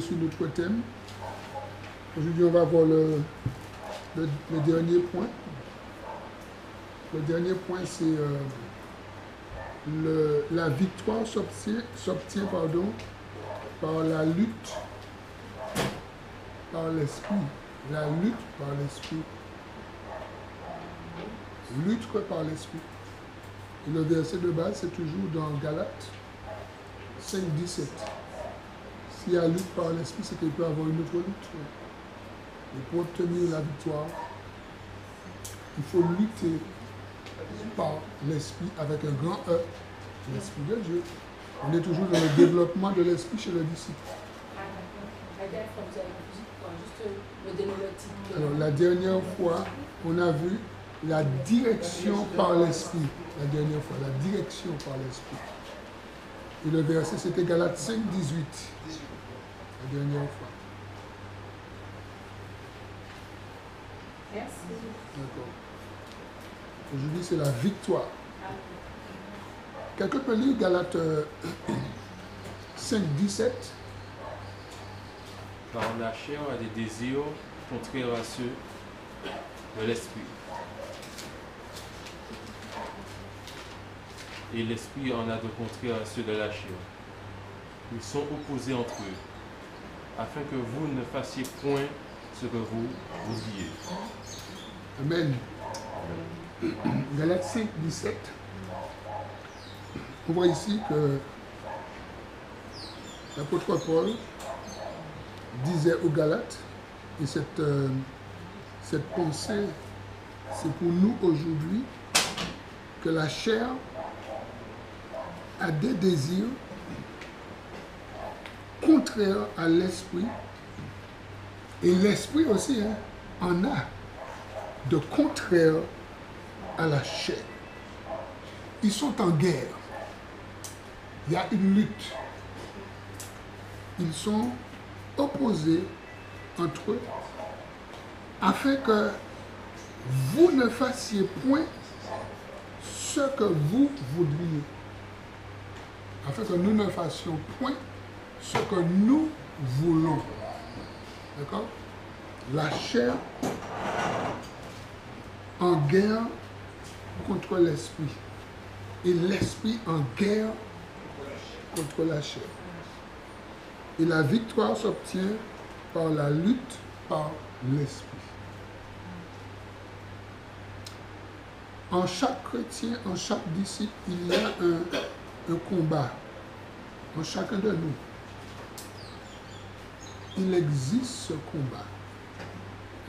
Sur notre thème. Aujourd'hui, on va voir le dernier point. Le dernier point, c'est la victoire s'obtient par la lutte par l'esprit. La lutte par l'esprit. Lutte par l'esprit. Et le verset de base, c'est toujours dans Galates 5, 17. S'il y a lutte par l'esprit, c'est qu'il peut y avoir une autre lutte. Et pour obtenir la victoire, il faut lutter par l'esprit avec un grand E, l'esprit de Dieu. On est toujours dans le développement de l'esprit chez le disciple. Alors, la dernière fois, on a vu la direction par l'esprit. La dernière fois, la direction par l'esprit. Et le verset, c'était Galates 5, 18. La dernière fois. Merci. D'accord. Aujourd'hui, c'est la victoire. Quelqu'un peut lire Galates 5, 17. Car la chair a des désirs contraires à ceux de l'esprit. Et l'esprit en a de contraires à ceux de la chair. Ils sont opposés entre eux, afin que vous ne fassiez point ce que vous vouliez. Amen. Galates 5, 17. On voit ici que l'apôtre Paul disait aux Galates, et cette pensée, c'est pour nous aujourd'hui, que la chair a des désirs contraires à l'esprit, et l'esprit aussi en a de contraire à la chair. Ils sont en guerre. Il y a une lutte. Ils sont opposés entre eux afin que vous ne fassiez point ce que vous voudriez. Afin que nous ne fassions point ce que nous voulons. D'accord? La chair en guerre contre l'esprit. Et l'esprit en guerre contre la chair. Et la victoire s'obtient par la lutte par l'esprit. En chaque chrétien, en chaque disciple, il y a un combat. En chacun de nous. Il existe ce combat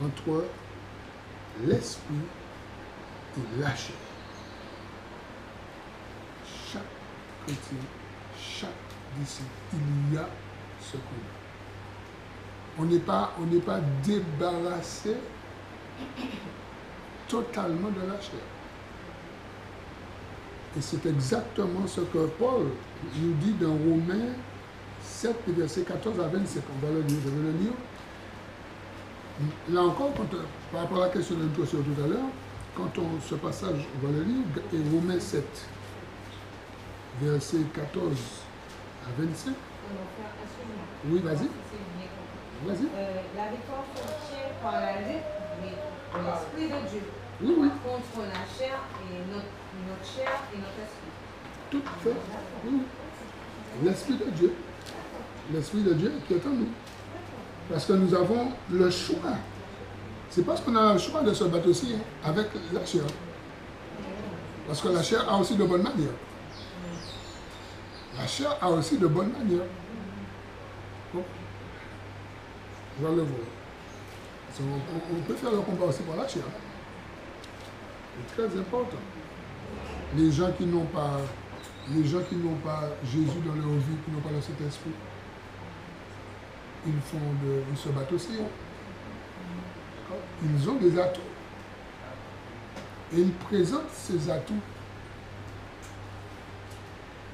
entre l'esprit et la chair. Chaque chrétien, chaque disciple, il y a ce combat. On n'est pas débarrassé totalement de la chair. Et c'est exactement ce que Paul nous dit dans Romains 7, versets 14 à 27. On va le lire, je vais le lire. Là encore, par rapport à la question de l'introduction tout à l'heure, ce passage, on va le lire, et Romains 7, versets 14 à 27. Oui, vas-y. Vas-y. La victoire s'obtient par la lutte de l'Esprit de Dieu. Oui, oui. Contre la chair et notre chair et notre esprit. Tout à fait. Oui. L'Esprit de Dieu. L'Esprit de Dieu qui est en nous. Parce que nous avons le choix. C'est parce qu'on a le choix de se battre aussi avec la chair. Parce que la chair a aussi de bonnes manières. La chair a aussi de bonnes manières. Bon. On va le voir. On peut faire le combat aussi pour la chair. C'est très important. Les gens qui n'ont pas Jésus dans leur vie, qui n'ont pas le Saint-Esprit, ils se battent aussi. Ils ont des atouts. Et ils présentent ces atouts.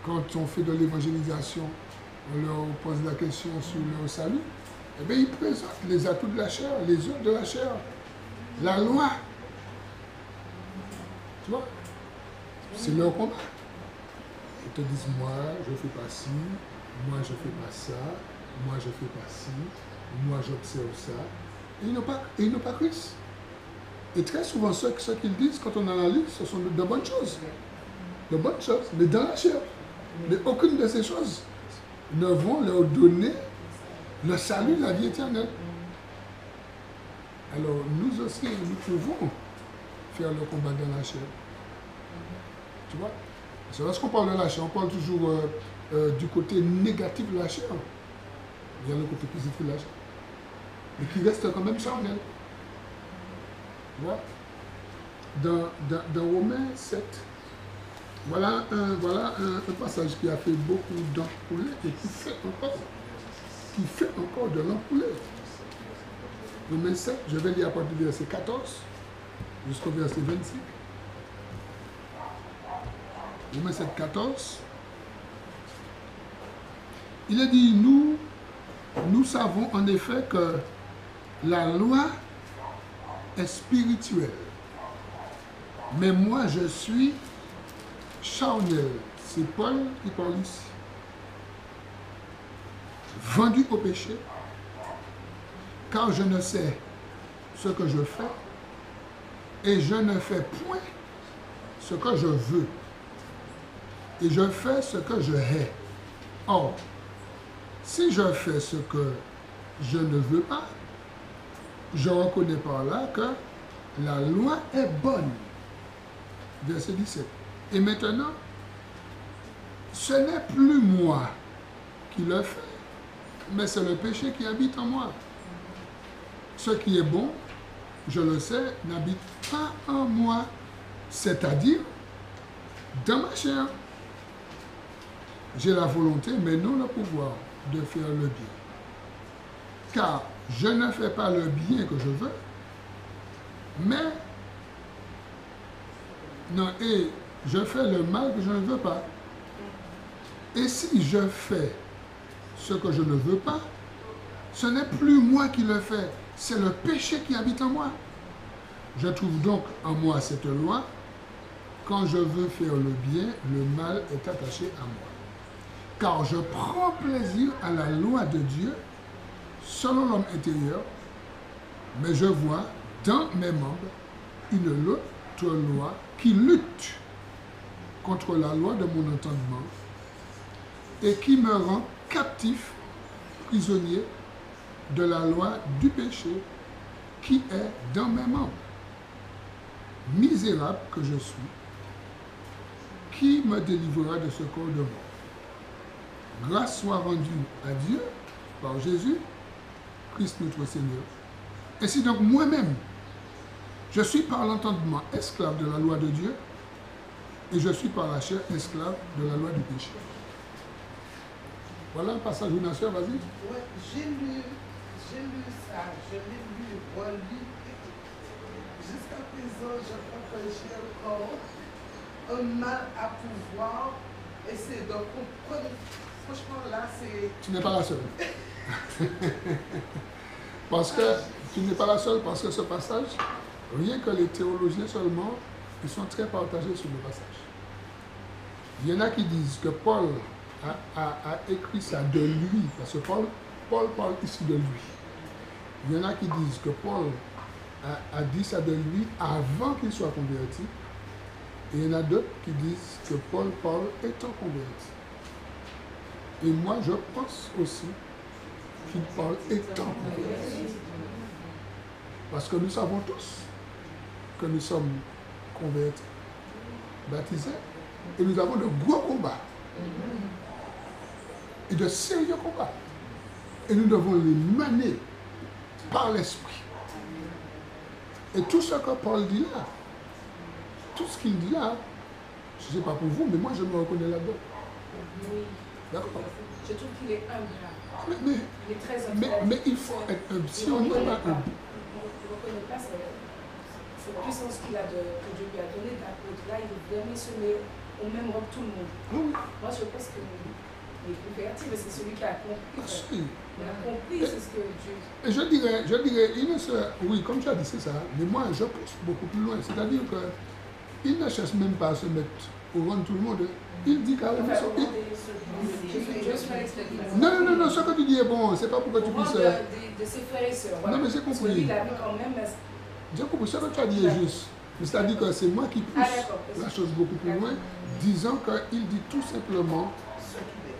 Quand on fait de l'évangélisation, on leur pose la question sur leur salut, eh bien, ils présentent les atouts de la chair, les œuvres de la chair, la loi. Tu vois? C'est leur combat. Ils te disent, moi, je ne fais pas ci, moi, je ne fais pas ça, moi je fais pas ci, moi j'observe ça. Et ils n'ont pas Christ. Et très souvent, ce qu'ils disent quand on analyse, ce sont de bonnes choses. De bonnes choses, mais dans la chair. Mais aucune de ces choses ne vont leur donner le salut, la vie éternelle. Alors, nous aussi, nous pouvons faire le combat dans la chair. Tu vois? Parce que lorsqu'on parle de la chair, on parle toujours du côté négatif de la chair. Il y a le côté positif de la chair. Mais qui reste quand même charnel. Tu vois? Dans Romains 7, voilà un passage qui a fait beaucoup d'ampoulés et qui fait encore de l'ampoulé. Romains 7, je vais lire à partir du verset 14 jusqu'au verset 25. Romains 7, 14. Il est dit, nous savons en effet que la loi est spirituelle. Mais moi, je suis charnel. C'est Paul qui parle ici. Vendu au péché, car je ne sais ce que je fais, et je ne fais point ce que je veux, et je fais ce que je hais. Or, si je fais ce que je ne veux pas, je reconnais par là que la loi est bonne. Verset 17. Et maintenant, ce n'est plus moi qui le fais, mais c'est le péché qui habite en moi. Ce qui est bon, je le sais, n'habite pas en moi, c'est-à-dire dans ma chair. J'ai la volonté, mais non le pouvoir de faire le bien. Car je ne fais pas le bien que je veux, mais non, et je fais le mal que je ne veux pas. Et si je fais ce que je ne veux pas, ce n'est plus moi qui le fais, c'est le péché qui habite en moi. Je trouve donc en moi cette loi. Quand je veux faire le bien, le mal est attaché à moi. Car je prends plaisir à la loi de Dieu selon l'homme intérieur, mais je vois dans mes membres une autre loi qui lutte contre la loi de mon entendement et qui me rend captif, prisonnier de la loi du péché qui est dans mes membres. Misérable que je suis, qui me délivrera de ce corps de mort? Grâce soit rendue à Dieu par Jésus, Christ notre Seigneur. Ainsi donc moi-même, je suis par l'entendement esclave de la loi de Dieu et je suis par la chair esclave de la loi du péché. Voilà un passage, une sœur, vas-y. Oui, j'ai lu ça, je l'ai lu, relu. Jusqu'à présent, je crois que j'ai encore un mal à pouvoir essayer de comprendre. Franchement, là, c'est... Tu n'es pas la seule. Parce que tu n'es pas la seule, parce que ce passage, rien que les théologiens seulement, ils sont très partagés sur le passage. Il y en a qui disent que Paul a écrit ça de lui, parce que Paul parle ici de lui. Il y en a qui disent que Paul a dit ça de lui avant qu'il soit converti. Et il y en a d'autres qui disent que Paul parle étant converti. Et moi, je pense aussi qu'il parle étant converti. Parce que nous savons tous que nous sommes convertis, baptisés, et nous avons de gros combats. Et de sérieux combats. Et nous devons les mener par l'esprit. Et tout ce que Paul dit là, tout ce qu'il dit là, je ne sais pas pour vous, mais moi je me reconnais là-dedans. Oui. D'accord. Je trouve qu'il est humble. Mais Il est très humble. mais il faut être humble. Si on n'est pas humble, Il ne reconnaît pas cette puissance que Dieu lui a donnée d'apôtre. Là, il est bien missionné au même rang que tout le monde. oui, Moi, je pense qu'il est converti, mais c'est celui qui a compris. oui. Il a compris, c'est ce que Dieu... Et je dirais, il ne se, oui, comme tu as dit, c'est ça, mais moi je pousse beaucoup plus loin. C'est-à-dire qu'il ne cherche même pas à se mettre pour rendre tout le monde. Il dit carrément ça. Juste faire l'expliquer. Non, ce que tu dis est bon, c'est pas pour que tu puisses. De ses frères et sœurs. Non, mais j'ai Parce que compris. lui, il avait quand même. J'ai compris, ce que tu as dit est juste. C'est-à-dire que c'est moi qui pousse la chose beaucoup plus loin, disant qu'il dit tout simplement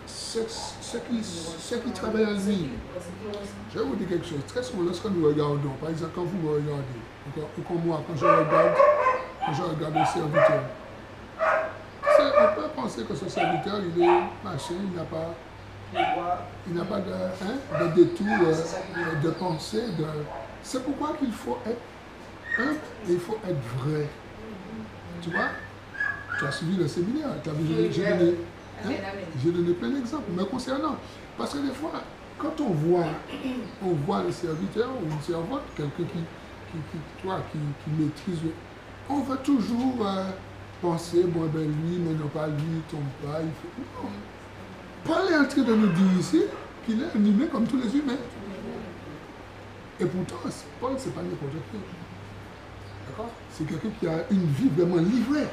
ce qui travaille en lui. Je vais vous dire quelque chose. Très souvent, lorsque nous regardons, par exemple, quand vous me regardez, ou comme moi, quand je regarde un serviteur, on peut penser que ce serviteur, il est machin, il n'a pas de détour de pensée. C'est pourquoi qu'il faut être humble et il faut être vrai. Tu vois? Tu as suivi le séminaire, j'ai donné plein d'exemples me concernant. Parce que des fois, quand on voit le serviteur ou une servante, quelqu'un qui maîtrise, on veut toujours penser, bon ben lui, mais non pas lui, il tombe pas, il fait. Non. Paul est en train de nous dire ici qu'il est un humain comme tous les humains. Et pourtant, Paul, c'est pas n'importe qui. D'accord? C'est quelqu'un qui a une vie vraiment livrée.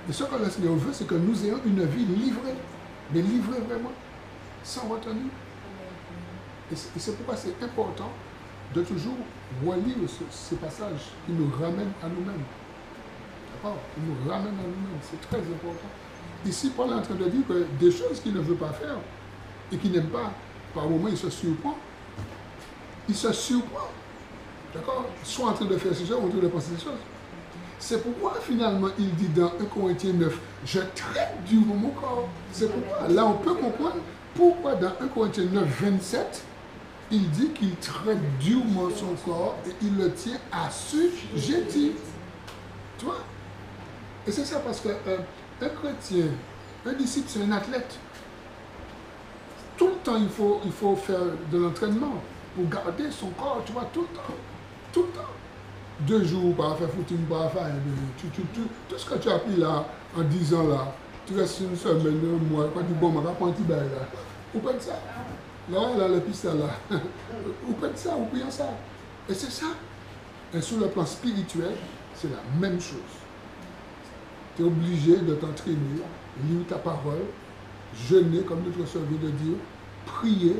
Et ce que le Seigneur veut, c'est que nous ayons une vie livrée. Mais livrée vraiment, sans retenue. Et c'est pourquoi c'est important de toujours relire ces passages qui nous ramènent à nous-mêmes. D'accord? Qui nous ramènent à nous-mêmes. C'est très important. Ici, Paul est en train de dire que des choses qu'il ne veut pas faire et qu'il n'aime pas, par moments, il se surprend. Il se surprend. D'accord? Soit en train de faire ces choses, ou en train de penser ces choses. C'est pourquoi finalement il dit dans 1 Corinthiens 9, je traite durement mon corps. C'est pourquoi là on peut comprendre pourquoi dans 1 Corinthiens 9, 27, il dit qu'il traite durement son corps et il le tient assujetti. Tu vois? Et c'est ça parce qu'un chrétien, un disciple, c'est un athlète. Tout le temps il faut faire de l'entraînement pour garder son corps, tu vois, tout le temps. Tout le temps. 2 jours, pas faire footing, pas faire. Tout ce que tu as appris là, en 10 ans là, tu restes une semaine, un mois, quand tu bon, ma pas un petit bail là. Ou pas de ça. Là, le piston là. Ou pas de ça, ou bien ça. Et c'est ça. Et sur le plan spirituel, c'est la même chose. Tu es obligé de t'entraîner, lire ta parole, jeûner, comme notre sœur vient de dire, prier.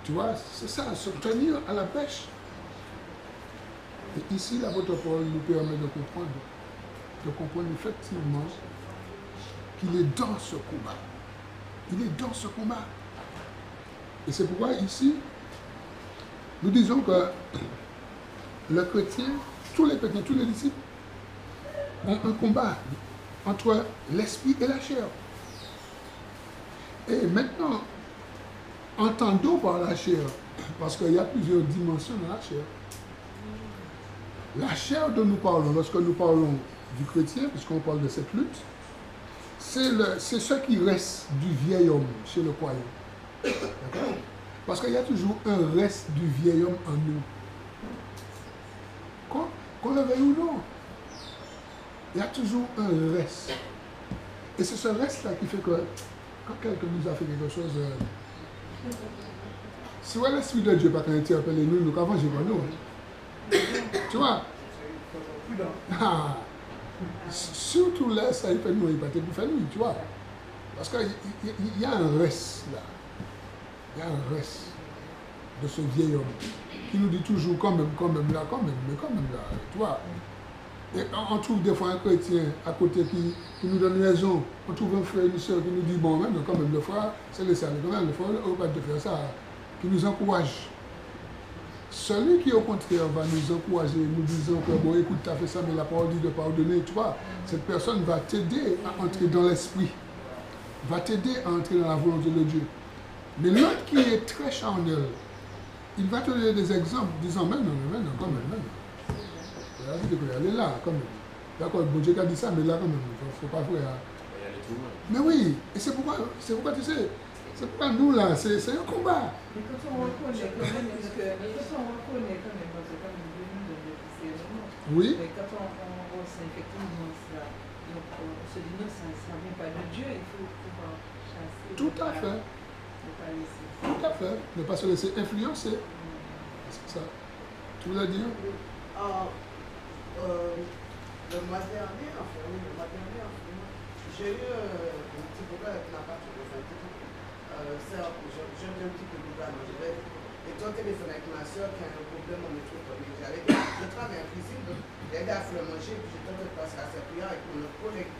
Tu vois, c'est ça, se tenir à la pêche. Et ici, l'apôtre Paul nous permet de comprendre effectivement qu'il est dans ce combat. Il est dans ce combat. Et c'est pourquoi ici, nous disons que le chrétien, tous les chrétiens, tous les disciples, ont un combat entre l'esprit et la chair. Et maintenant, entendons par la chair, parce qu'il y a plusieurs dimensions dans la chair. La chair dont nous parlons, lorsque nous parlons du chrétien, puisqu'on parle de cette lutte, c'est ce qui reste du vieil homme chez le croyant. D'accord? Parce qu'il y a toujours un reste du vieil homme en nous. Qu'on le veuille ou non, il y a toujours un reste. Et c'est ce reste-là qui fait que quand quelqu'un nous a fait quelque chose, si l'Esprit de Dieu n'a pas interpellé nous, nous avons pas nous. Tu vois? Surtout là, ça il fait nous, il pas pour faire nous, tu vois? Parce qu'il y a un reste là. Il y a un reste de ce vieil homme qui nous dit toujours quand même là, tu vois? Et on trouve des fois un chrétien à côté qui nous donne raison. On trouve un frère, une soeur qui nous dit bon, même quand même, le frère, c'est le salut, quand même, le frère, on ne va pas faire ça, qui nous encourage. Celui qui, au contraire, va nous encourager, nous disant que, bon, écoute, tu as fait ça, mais la parole dit de pardonner, tu vois, cette personne va t'aider à entrer dans l'esprit, va t'aider à entrer dans la volonté de Dieu. Mais l'autre qui est très charnel, il va te donner des exemples, disant, mais non, quand même. Elle est là, quand même. D'accord, bon Dieu a dit ça, mais là, quand même, il ne faut pas faire. Mais oui, et c'est pourquoi, tu sais, c'est pourquoi nous, là, c'est un combat. Mais quand on reconnaît quand même, parce que quand on reconnaît quand même, parce que quand même, Dieu nous donne des discernements. Oui. Mais quand on sait effectivement ça, donc on se dit non, ça ne vient pas de Dieu, il faut pouvoir chasser. Tout à fait. Ne pas laisser. Tout à fait. Ne pas se laisser influencer. C'est ça. Tu voulais dire? Le mois dernier, j'ai eu un petit problème avec ma part, j'ai un petit peu de problème. Et ton téléphone avec ma soeur qui a un problème en métropole. Je travaille en cuisine, donc j'ai aidé à faire manger, puis j'ai tenté de passer à sa prière avec mon collègue.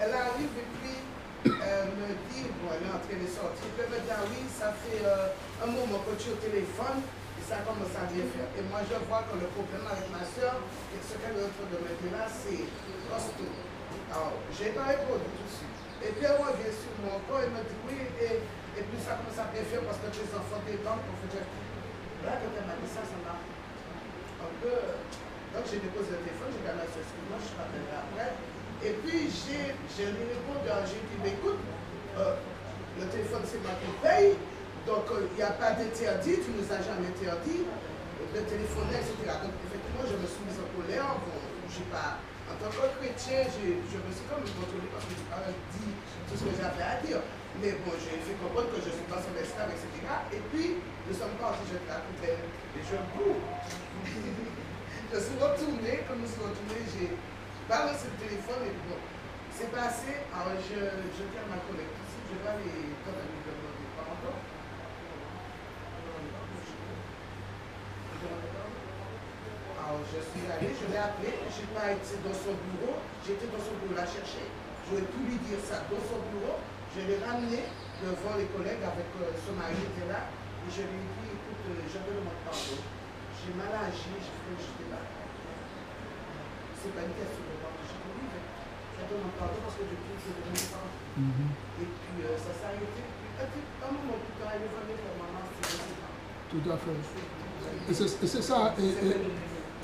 Elle arrive et puis elle me dit, bon, elle est en train de sortir, puis elle me dit, ah oui, ça fait un moment que tu es au téléphone, et ça commence à bien faire. Et moi, je vois que le problème avec ma soeur, et ce qu'elle est en train de me dire là, c'est costaud. Alors, je n'ai pas répondu tout de suite. Et puis elle revient sur mon corps, elle me dit, oui, et puis ça commence à bien faire parce que tes enfants t'étendent pour faire. Là, quand elle m'a dit ça, ça m'a un peu. Donc j'ai déposé le téléphone, j'ai gagné ce excuse-moi, je suis rappelé après. Et puis j'ai répondu, j'ai dit, mais écoute, le téléphone c'est moi qui paye, donc il n'y a pas d'interdit, tu ne nous as jamais interdit de téléphoner, etc. Donc effectivement, je me suis mise en colère, bon, j'ai pas. En tant que chrétien, je me suis comme contrôlé parce que je n'ai pas dit tout ce que j'avais à dire. Mais bon, j'ai fait comprendre que je suis pas son esclave, etc. Et puis, nous sommes partis, je t'écoutais les jeux pour. Je suis retourné, comme nous sommes retournés, j'ai balancé le téléphone et bon, c'est passé. Alors, je tiens ma collègue ici, je vais aller quand elle me demande pas encore. Alors, je suis allé, je l'ai appelé, je n'ai pas été dans son bureau, j'étais dans son bureau la chercher. J'aurais pu lui dire ça dans son bureau. Je l'ai ramené devant les collègues avec son mari était là. Et je lui ai dit, écoute, je te demande pardon. J'ai mal agi, j'ai fait jeter là. C'est pas une question de pardon, je te dis, je te demande pardon parce que je trouve que c'est de mon pardon. Et puis ça s'est arrêté. Un moment plus tard, elle est venue pour maman, c'est pas. Tout à fait. Et c'est ça.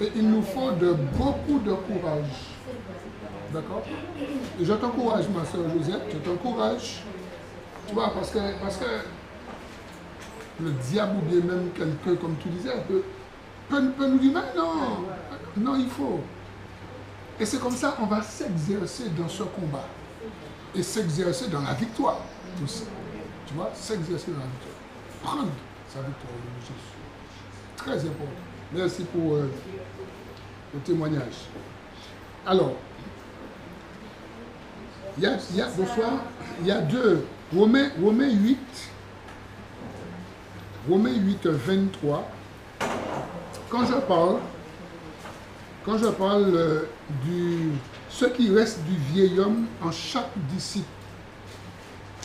Et il nous faut beaucoup de courage. D'accord? Et je t'encourage, ma soeur Josette, je t'encourage. Tu vois, parce que le diable ou bien même quelqu'un, comme tu disais, peut nous dire, mais non, il faut. Et c'est comme ça, on va s'exercer dans ce combat. Et s'exercer dans la victoire aussi. Tu vois, s'exercer dans la victoire. Prendre sa victoire au nom de Jésus. Très important. Merci pour le témoignage. Alors, il y a deux. Romains 8, 23. Quand je parle de ce qui reste du vieil homme en chaque disciple,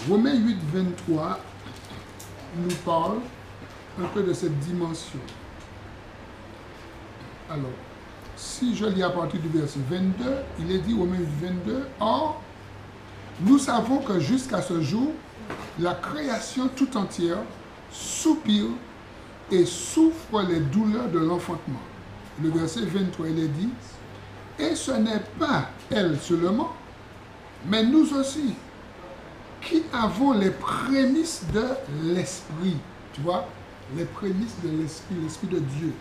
Romains 8, 23 nous parle un peu de cette dimension. Alors, si je lis à partir du verset 22, il est dit, Romains 8, 22, « Or, nous savons que jusqu'à ce jour, la création tout entière soupire et souffre les douleurs de l'enfantement. » Le verset 23, il est dit, « Et ce n'est pas elle seulement, mais nous aussi, qui avons les prémices de l'Esprit. » Tu vois, les prémices de l'Esprit, l'Esprit de Dieu.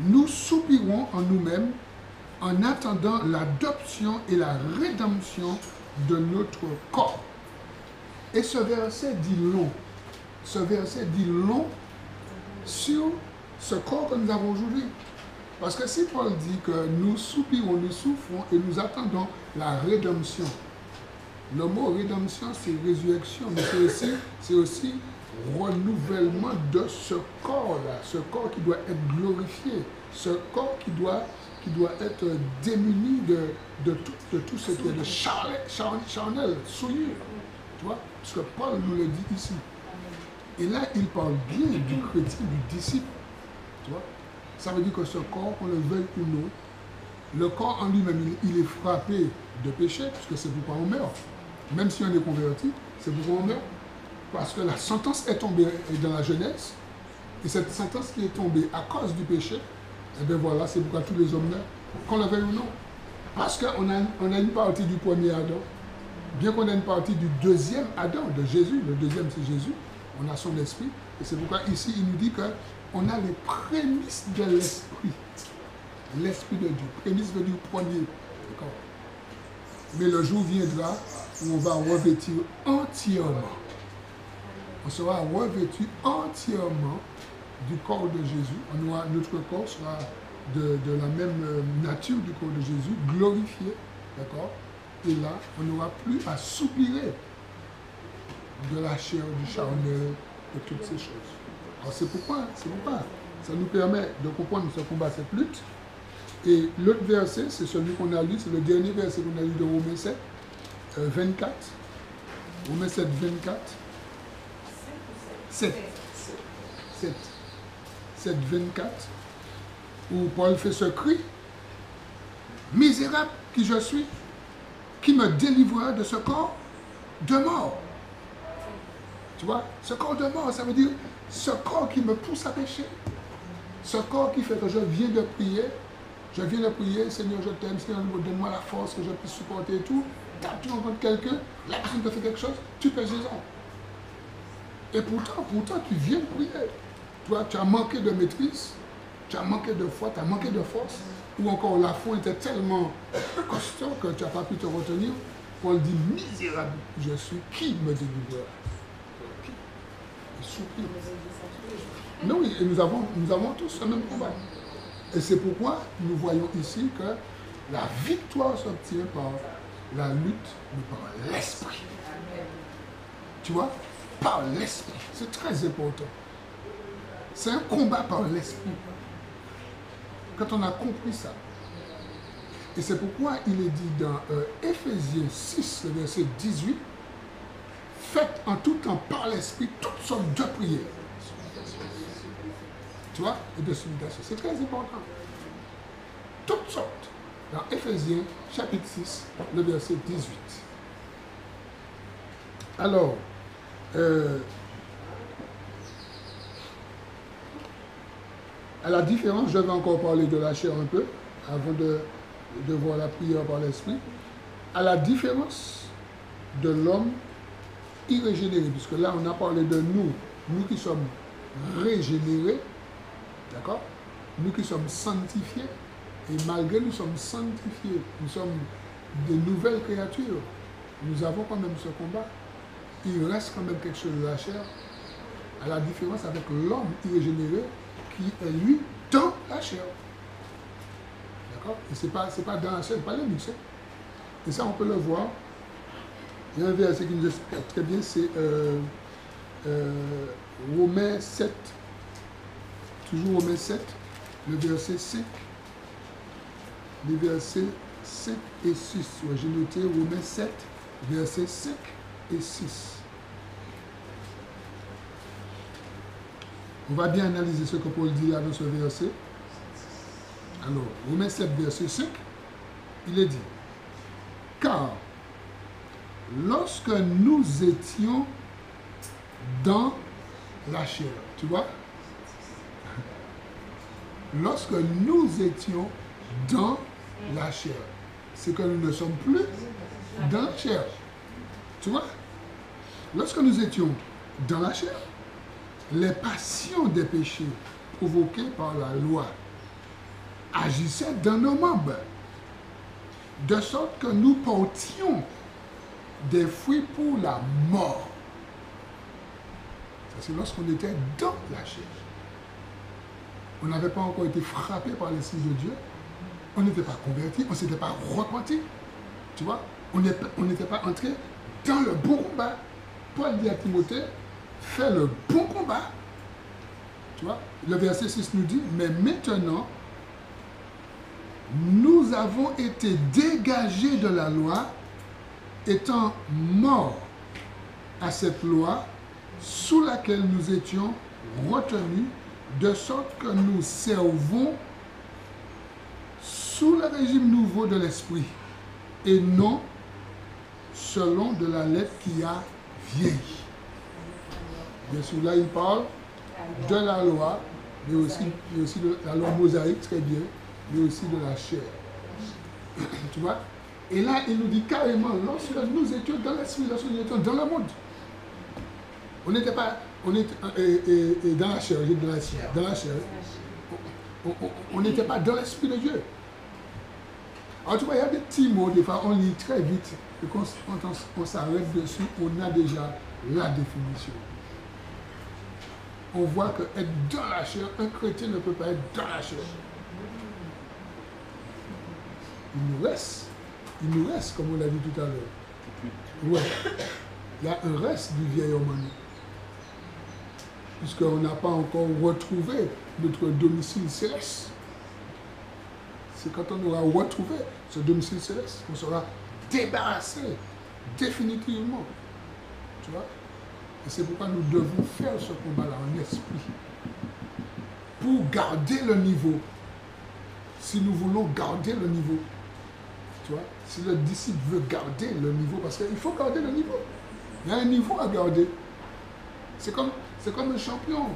Nous soupirons en nous-mêmes en attendant l'adoption et la rédemption de notre corps. Et ce verset dit long. Ce verset dit long sur ce corps que nous avons aujourd'hui. Parce que si Paul dit que nous soupirons, nous souffrons et nous attendons la rédemption. Le mot rédemption, c'est résurrection, mais c'est aussi renouvellement de ce corps-là, ce corps qui doit être glorifié, ce corps qui doit être démuni de tout ce qui est de charnel, souillure. Tu vois? Parce que Paul nous le dit ici. Et là, il parle bien du chrétien, du disciple. Tu vois? Ça veut dire que ce corps, qu'on le veuille ou non, le corps en lui-même, il est frappé de péché, puisque c'est pourquoi on meurt. Même si on est converti, c'est pourquoi on meurt. Parce que la sentence est tombée dans la jeunesse, et cette sentence qui est tombée à cause du péché, et bien voilà, c'est pourquoi tous les hommes meurent, qu'on le veuille ou non. Parce qu'on a une partie du premier Adam, bien qu'on ait une partie du deuxième Adam, de Jésus, le deuxième c'est Jésus, on a son esprit, et c'est pourquoi ici il nous dit qu'on a les prémices de l'esprit. L'esprit de Dieu. Prémices veut dire premier. D'accord. Mais le jour viendra où on va revêtir entièrement. On sera revêtu entièrement du corps de Jésus. Notre corps sera de la même nature nature du corps de Jésus glorifiée, d'accord? Et là, on n'aura plus à soupirer de la chair, du charnel, de toutes ces choses. Alors c'est pourquoi ça nous permet de comprendre ce combat, cette lutte. Et l'autre verset, c'est celui qu'on a lu, c'est le dernier verset qu'on a lu de Romains 7, 24. Romains 7, 24. 7, 24, où Paul fait ce cri, misérable qui je suis, qui me délivrera de ce corps de mort. Tu vois, ce corps de mort, ça veut dire ce corps qui me pousse à pécher, ce corps qui fait que je viens de prier, Seigneur, je t'aime, Seigneur, donne-moi la force que je puisse supporter et tout. Tu rencontres quelqu'un, la personne te fait quelque chose, tu pèses les ans. Et pourtant, tu viens de prier. Toi, tu as manqué de maîtrise, tu as manqué de foi, tu as manqué de force, ou encore la foi était tellement costaud que tu n'as pas pu te retenir. Paul dit, misérable, je suis, qui me délivrera? Qui? Il soupire. Mais oui, et nous avons tous le même combat. Et c'est pourquoi nous voyons ici que la victoire s'obtient par la lutte, mais par l'esprit. Tu vois? Par l'esprit. C'est très important. C'est un combat par l'esprit. Quand on a compris ça. Et c'est pourquoi il est dit dans Éphésiens 6, le verset 18, faites en tout temps par l'esprit toutes sortes de prières. Tu vois? Et de supplications. C'est très important. Toutes sortes. Dans Éphésiens chapitre 6, le verset 18. Alors, à la différence, je vais encore parler de la chair un peu, avant de voir la prière par l'esprit. À la différence de l'homme irrégénéré, puisque là on a parlé de nous qui sommes régénérés, d'accord? Nous qui sommes sanctifiés, et malgré nous sommes sanctifiés, nous sommes de nouvelles créatures, nous avons quand même ce combat. Il reste quand même quelque chose de la chair, à la différence avec l'homme irrégénéré qui est lui dans la chair. D'accord? Et c'est pas dans la chair, c'est pas les muscles. Et ça, on peut le voir. Il y a un verset qui nous explique très bien, c'est Romains 7, toujours Romains 7, le verset 5. Les versets 5 et 6. Ouais, j'ai noté Romains 7, versets 5 et 6. On va bien analyser ce que Paul dit là dans ce verset. Alors, Romains 7, verset 5, il est dit, car lorsque nous étions dans la chair, tu vois, lorsque nous étions dans la chair, c'est que nous ne sommes plus dans la chair. Tu vois, lorsque nous étions dans la chair, les passions des péchés provoquées par la loi agissaient dans nos membres, de sorte que nous portions des fruits pour la mort. Ça, c'est lorsqu'on était dans la chair. On n'avait pas encore été frappé par l'Esprit de Dieu. On n'était pas converti, on ne s'était pas repenti. Tu vois, on n'était pas entré dans le bon combat. Paul dit à Timothée, fais le bon combat. Tu vois, le verset 6 nous dit, mais maintenant, nous avons été dégagés de la loi, étant morts à cette loi sous laquelle nous étions retenus, de sorte que nous servons sous le régime nouveau de l'esprit et non selon de la lettre qui a vieilli. Bien sûr, là, il parle de la loi, mais aussi de la loi mosaïque, très bien, mais aussi de la chair. Tu vois? Et là, il nous dit carrément, lorsque nous étions dans l'esprit, lorsque nous étions dans le monde, on n'était pas, on était dans la chair, dans la chair, on n'était pas dans l'esprit de Dieu. Alors tu vois, il y a des petits mots, des fois on lit très vite, et quand on s'arrête dessus, on a déjà la définition. On voit que être dans la chair, un chrétien ne peut pas être dans la chair. il nous reste, comme on l'a vu tout à l'heure. Ouais. Il y a un reste du vieil homme en nous. Puisqu'on n'a pas encore retrouvé notre domicile céleste. C'est quand on aura retrouvé ce domicile céleste qu'on sera débarrassé définitivement. Tu vois? Et c'est pourquoi nous devons faire ce combat-là en esprit. Pour garder le niveau. Si nous voulons garder le niveau. Tu vois? Si le disciple veut garder le niveau, parce qu'il faut garder le niveau. Il y a un niveau à garder. C'est comme un champion.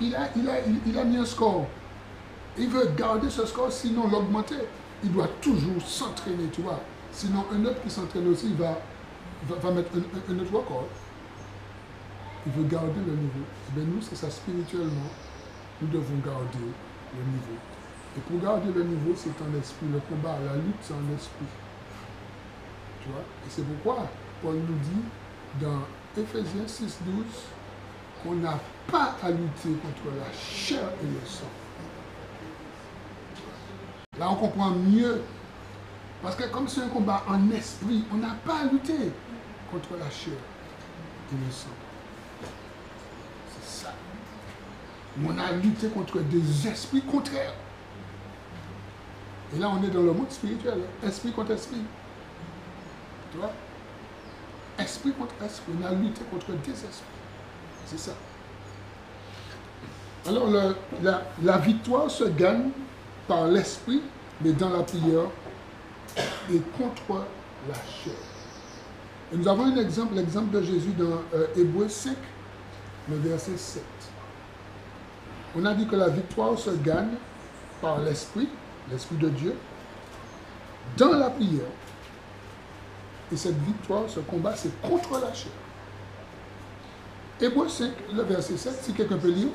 Il a mis un score. Il veut garder ce score, sinon l'augmenter. Il doit toujours s'entraîner, tu vois. Sinon, un autre qui s'entraîne aussi, il va mettre un autre record. Il veut garder le niveau. Et bien nous, c'est ça, spirituellement, nous devons garder le niveau. Et pour garder le niveau, c'est en esprit. Le combat, la lutte, c'est en esprit. Tu vois? Et c'est pourquoi Paul nous dit dans Éphésiens 6:12 qu'on n'a pas à lutter contre la chair et le sang. Là, on comprend mieux. Parce que comme c'est un combat en esprit, on n'a pas à lutter contre la chair et le sang. C'est ça. On a à lutter contre des esprits contraires. Et là, on est dans le monde spirituel. Esprit contre esprit. Tu vois? Esprit contre esprit. On a lutté contre des esprits. C'est ça. Alors, la victoire se gagne par l'esprit, mais dans la prière et contre la chair. Et nous avons un exemple, l'exemple de Jésus dans Hébreux 5, le verset 7. On a dit que la victoire se gagne par l'esprit, l'esprit de Dieu, dans la prière. Et cette victoire, ce combat, c'est contre la chair. Hébreux 5, le verset 7, si quelqu'un peut lire.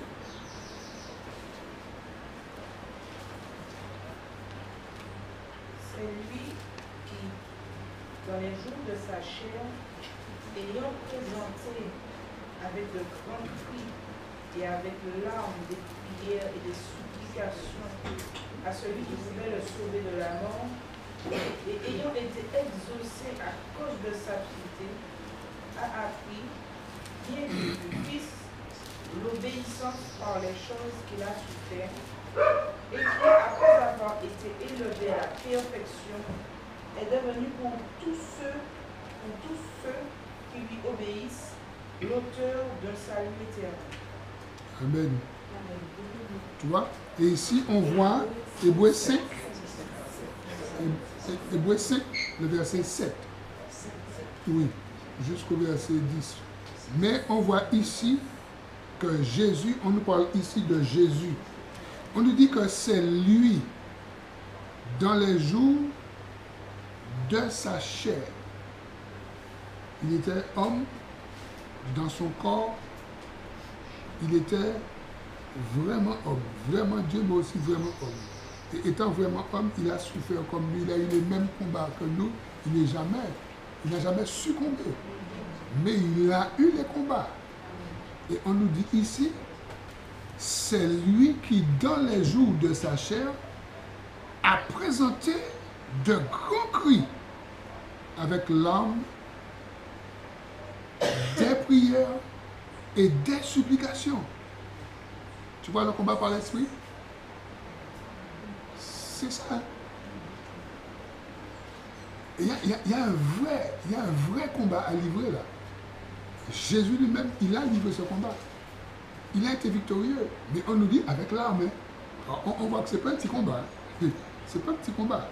C'est lui qui, dans les jours de sa chair, ayant présenté avec de grands cris et avec larmes des prières et des supplications à celui qui voulait le sauver de la mort, et ayant été exaucé à cause de sa piété, a appris, bien que du Fils, l'obéissance par les choses qu'il a souffert, et qui, après avoir été élevé à la perfection, est devenu pour tous ceux qui lui obéissent, l'auteur d'un salut éternel. Amen. Tu vois? Et ici, on voit Hébreux 5, Hébreux 5, le verset 7. Oui, jusqu'au verset 10. Mais on voit ici que Jésus, on nous parle ici de Jésus. On nous dit que c'est lui, dans les jours de sa chair. Il était homme, dans son corps, il était vraiment homme, vraiment Dieu, mais aussi vraiment homme. Et étant vraiment homme, il a souffert comme nous, il a eu les mêmes combats que nous, il n'a jamais succombé. Mais il a eu les combats. Et on nous dit ici, c'est lui qui, dans les jours de sa chair, a présenté de grands cris avec larmes, des prières et des supplications. Tu vois le combat par l'esprit? C'est ça. Il y a un vrai combat à livrer là. Jésus lui-même, il a livré ce combat. Il a été victorieux. Mais on nous dit avec l'arme. On voit que ce n'est pas un petit combat. C'est pas un petit combat.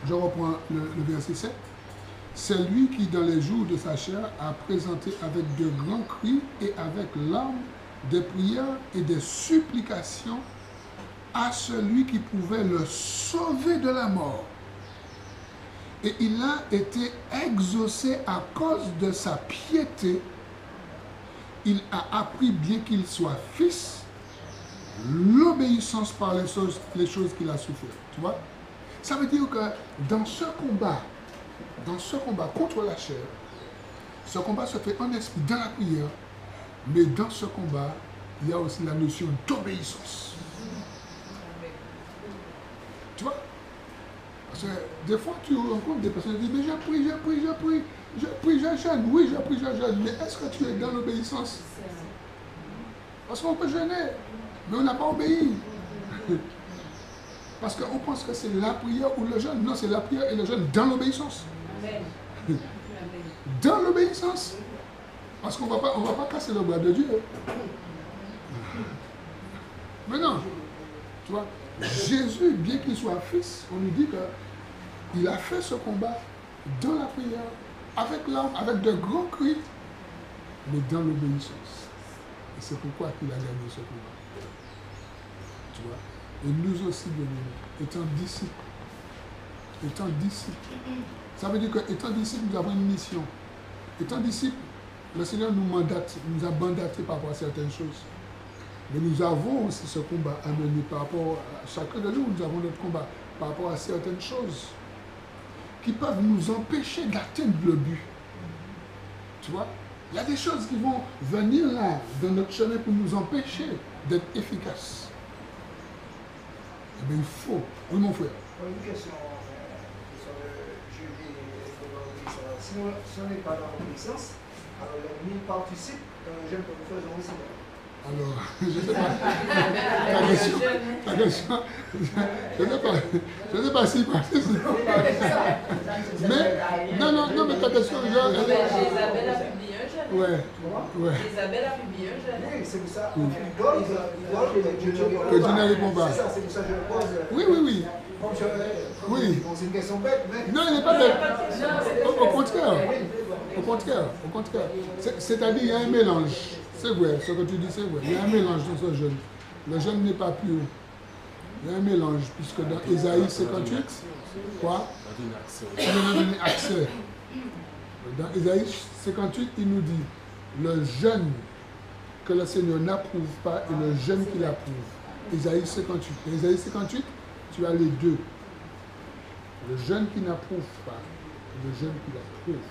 Je reprends le verset 7. C'est lui qui, dans les jours de sa chair, a présenté avec de grands cris et avec larmes des prières et des supplications à celui qui pouvait le sauver de la mort. Et il a été exaucé à cause de sa piété. Il a appris, bien qu'il soit fils, l'obéissance par les choses qu'il a souffert. Tu vois? Ça veut dire que dans ce combat contre la chair, ce combat se fait en esprit, dans la prière, mais dans ce combat, il y a aussi la notion d'obéissance. Tu vois? Parce que des fois, tu rencontres des personnes qui disent, mais j'ai jeûne. Oui, j'ai jeûne. Mais est-ce que tu es dans l'obéissance? Parce qu'on peut jeûner, mais on n'a pas obéi. Parce qu'on pense que c'est la prière ou le jeûne. Non, c'est la prière et le jeûne dans l'obéissance. Dans l'obéissance. Parce qu'on ne va pas casser le bras de Dieu. Mais non, tu vois, Jésus, bien qu'il soit fils, on lui dit qu'il a fait ce combat dans la prière, avec l'âme, avec de grands cris, mais dans l'obéissance. Et c'est pourquoi il a gagné ce combat. Tu vois? Et nous aussi, bien aimés, étant disciples, ça veut dire qu'étant disciples, nous avons une mission. Étant disciples, le Seigneur nous a mandaté par rapport à certaines choses. Mais nous avons aussi ce combat à mener par rapport à chacun de nous. Nous avons notre combat par rapport à certaines choses qui peuvent nous empêcher d'atteindre le but. Tu vois? Il y a des choses qui vont venir là, dans notre chemin, pour nous empêcher d'être efficaces. Eh bien, il faut. Oui, mon frère. Une question sur le jeûner et l'obéissance. Si on n'est pas dans l'obéissance, alors il participe dans le jeûne que nous faisons aussi. Alors, je ne sais pas. Ta question, je ne sais pas s'il participe. Mais, non, mais ta question, Isabelle a publié un jeûne. Ouais. Isabelle a publié un jeûne. Oui, c'est pour ça. Il doit que Dieu ne répond pas. C'est ça, c'est pour ça que je le pose. Oui. Oui. C'est une question bête, mais. Non, elle n'est pas bête. Au contraire. C'est-à-dire, il y a un mélange. C'est vrai, ce que tu dis, c'est vrai. Il y a un mélange dans ce jeûne. Le jeûne n'est pas pur. Il y a un mélange, puisque dans Ésaïe 58, quoi? Il nous a donné accès. Dans Ésaïe 58, il nous dit, le jeûne que le Seigneur n'approuve pas et le jeûne qu'il approuve. Ésaïe 58. Dans Ésaïe 58, tu as les deux. Le jeûne qui n'approuve pas et le jeûne qu'il approuve.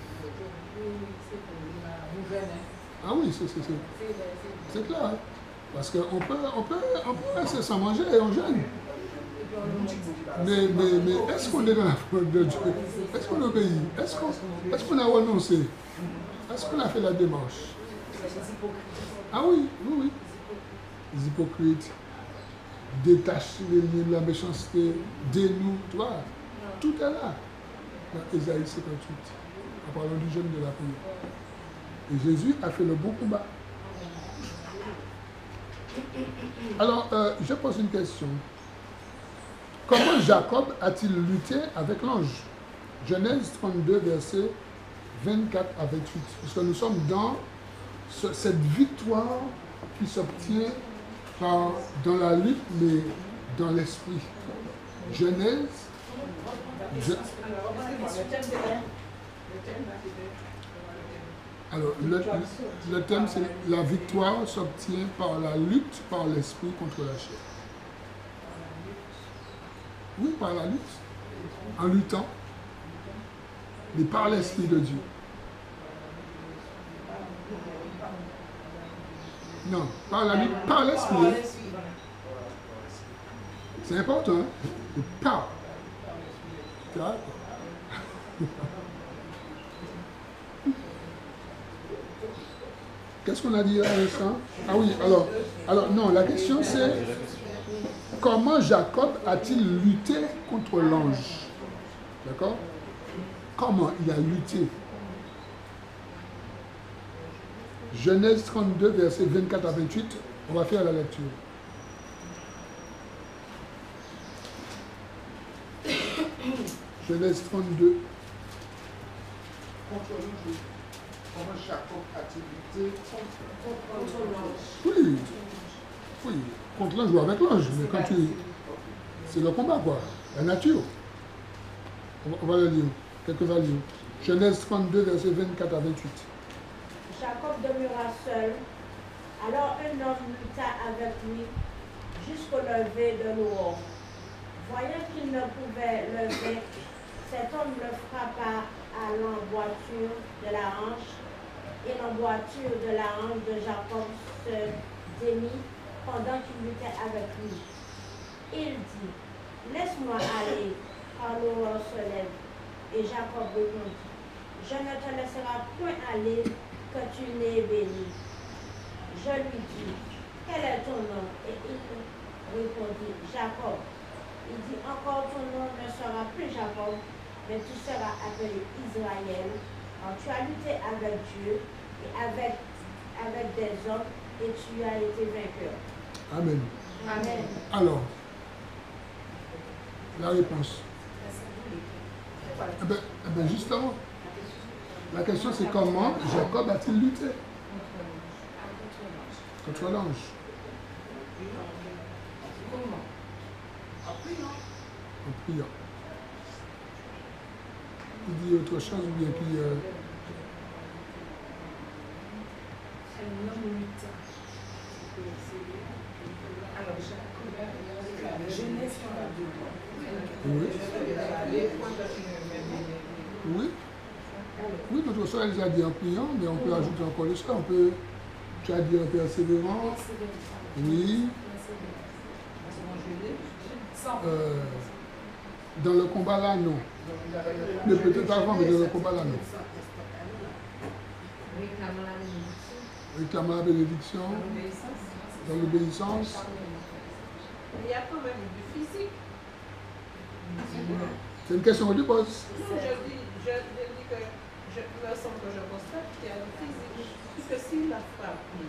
Ah oui, c'est clair. Hein? Parce qu'on peut rester sans manger et on jeûne. Mais est-ce qu'on est dans la foi de Dieu? Est-ce qu'on obéit? Est-ce qu'on a renoncé? Est-ce qu'on a fait la démarche? Ah oui. Les hypocrites détachent les liens de la méchanceté, dénouent, tu vois. Tout est là. Dans Ésaïe 58, en parlant du jeûne de la prière. Et Jésus a fait le bon combat. Alors, je pose une question. Comment Jacob a-t-il lutté avec l'ange? Genèse 32, versets 24 à 28. Parce que nous sommes dans cette victoire qui s'obtient dans la lutte, mais dans l'esprit. Genèse. Alors, le thème, c'est la victoire s'obtient par la lutte, par l'esprit contre la chair. Oui, par la lutte. En luttant. Mais par l'esprit de Dieu. Non, par la lutte, par l'esprit. C'est important. Hein? Par. Qu'est-ce qu'on a dit à l'instant? Ah oui, alors non, la question c'est comment Jacob a-t-il lutté contre l'ange? D'accord? Comment il a lutté? Genèse 32, versets 24 à 28, on va faire la lecture. Genèse 32. Contre l'ange. Comment Jacob a-t-il lutté contre l'ange? Oui, contre l'ange ou avec l'ange, mais quand tu... C'est le combat, quoi, la nature. On va le lire, quelques values. Genèse 32, versets 24 à 28. Jacob demeura seul. Alors un homme lutta avec lui jusqu'au lever de l'aurore. Voyant qu'il ne pouvait lever, cet homme le frappa à l'emboîture de la hanche, et l'emboîture de la hanche de Jacob se démit pendant qu'il luttait avec lui. Il dit, laisse laisse-moi aller, car l'aurore se lève. Et Jacob répondit, je ne te laisserai point aller, que tu n'aies béni. Je lui dis, quel est ton nom? Et il répondit, Jacob. Il dit, encore ton nom ne sera plus Jacob, mais tu seras appelé Israël, car tu as lutté avec Dieu et avec des hommes, et tu as été vainqueur. Amen. Amen. Alors, la réponse. Eh ben justement, la question c'est comment Jacob a-t-il lutté contre l'ange? Comment? En priant. Il dit autre chose ou bien qu'il... Un homme lutin. Alors, Genèse 42. Oui. Oui. Oui, notre soeur, elle a dit en priant, mais on peut ajouter encore le soir. Tu as dit en persévérant. Oui. Dans le combat là, non. Mais peut-être avant, mais dans le combat là, non. Réclamant la bénédiction. Dans l'obéissance. Il y a quand même du physique. C'est une question que tu poses. Non, je dis que je me sens que je constate qu'il y a du physique. Puisque s'il a frappé,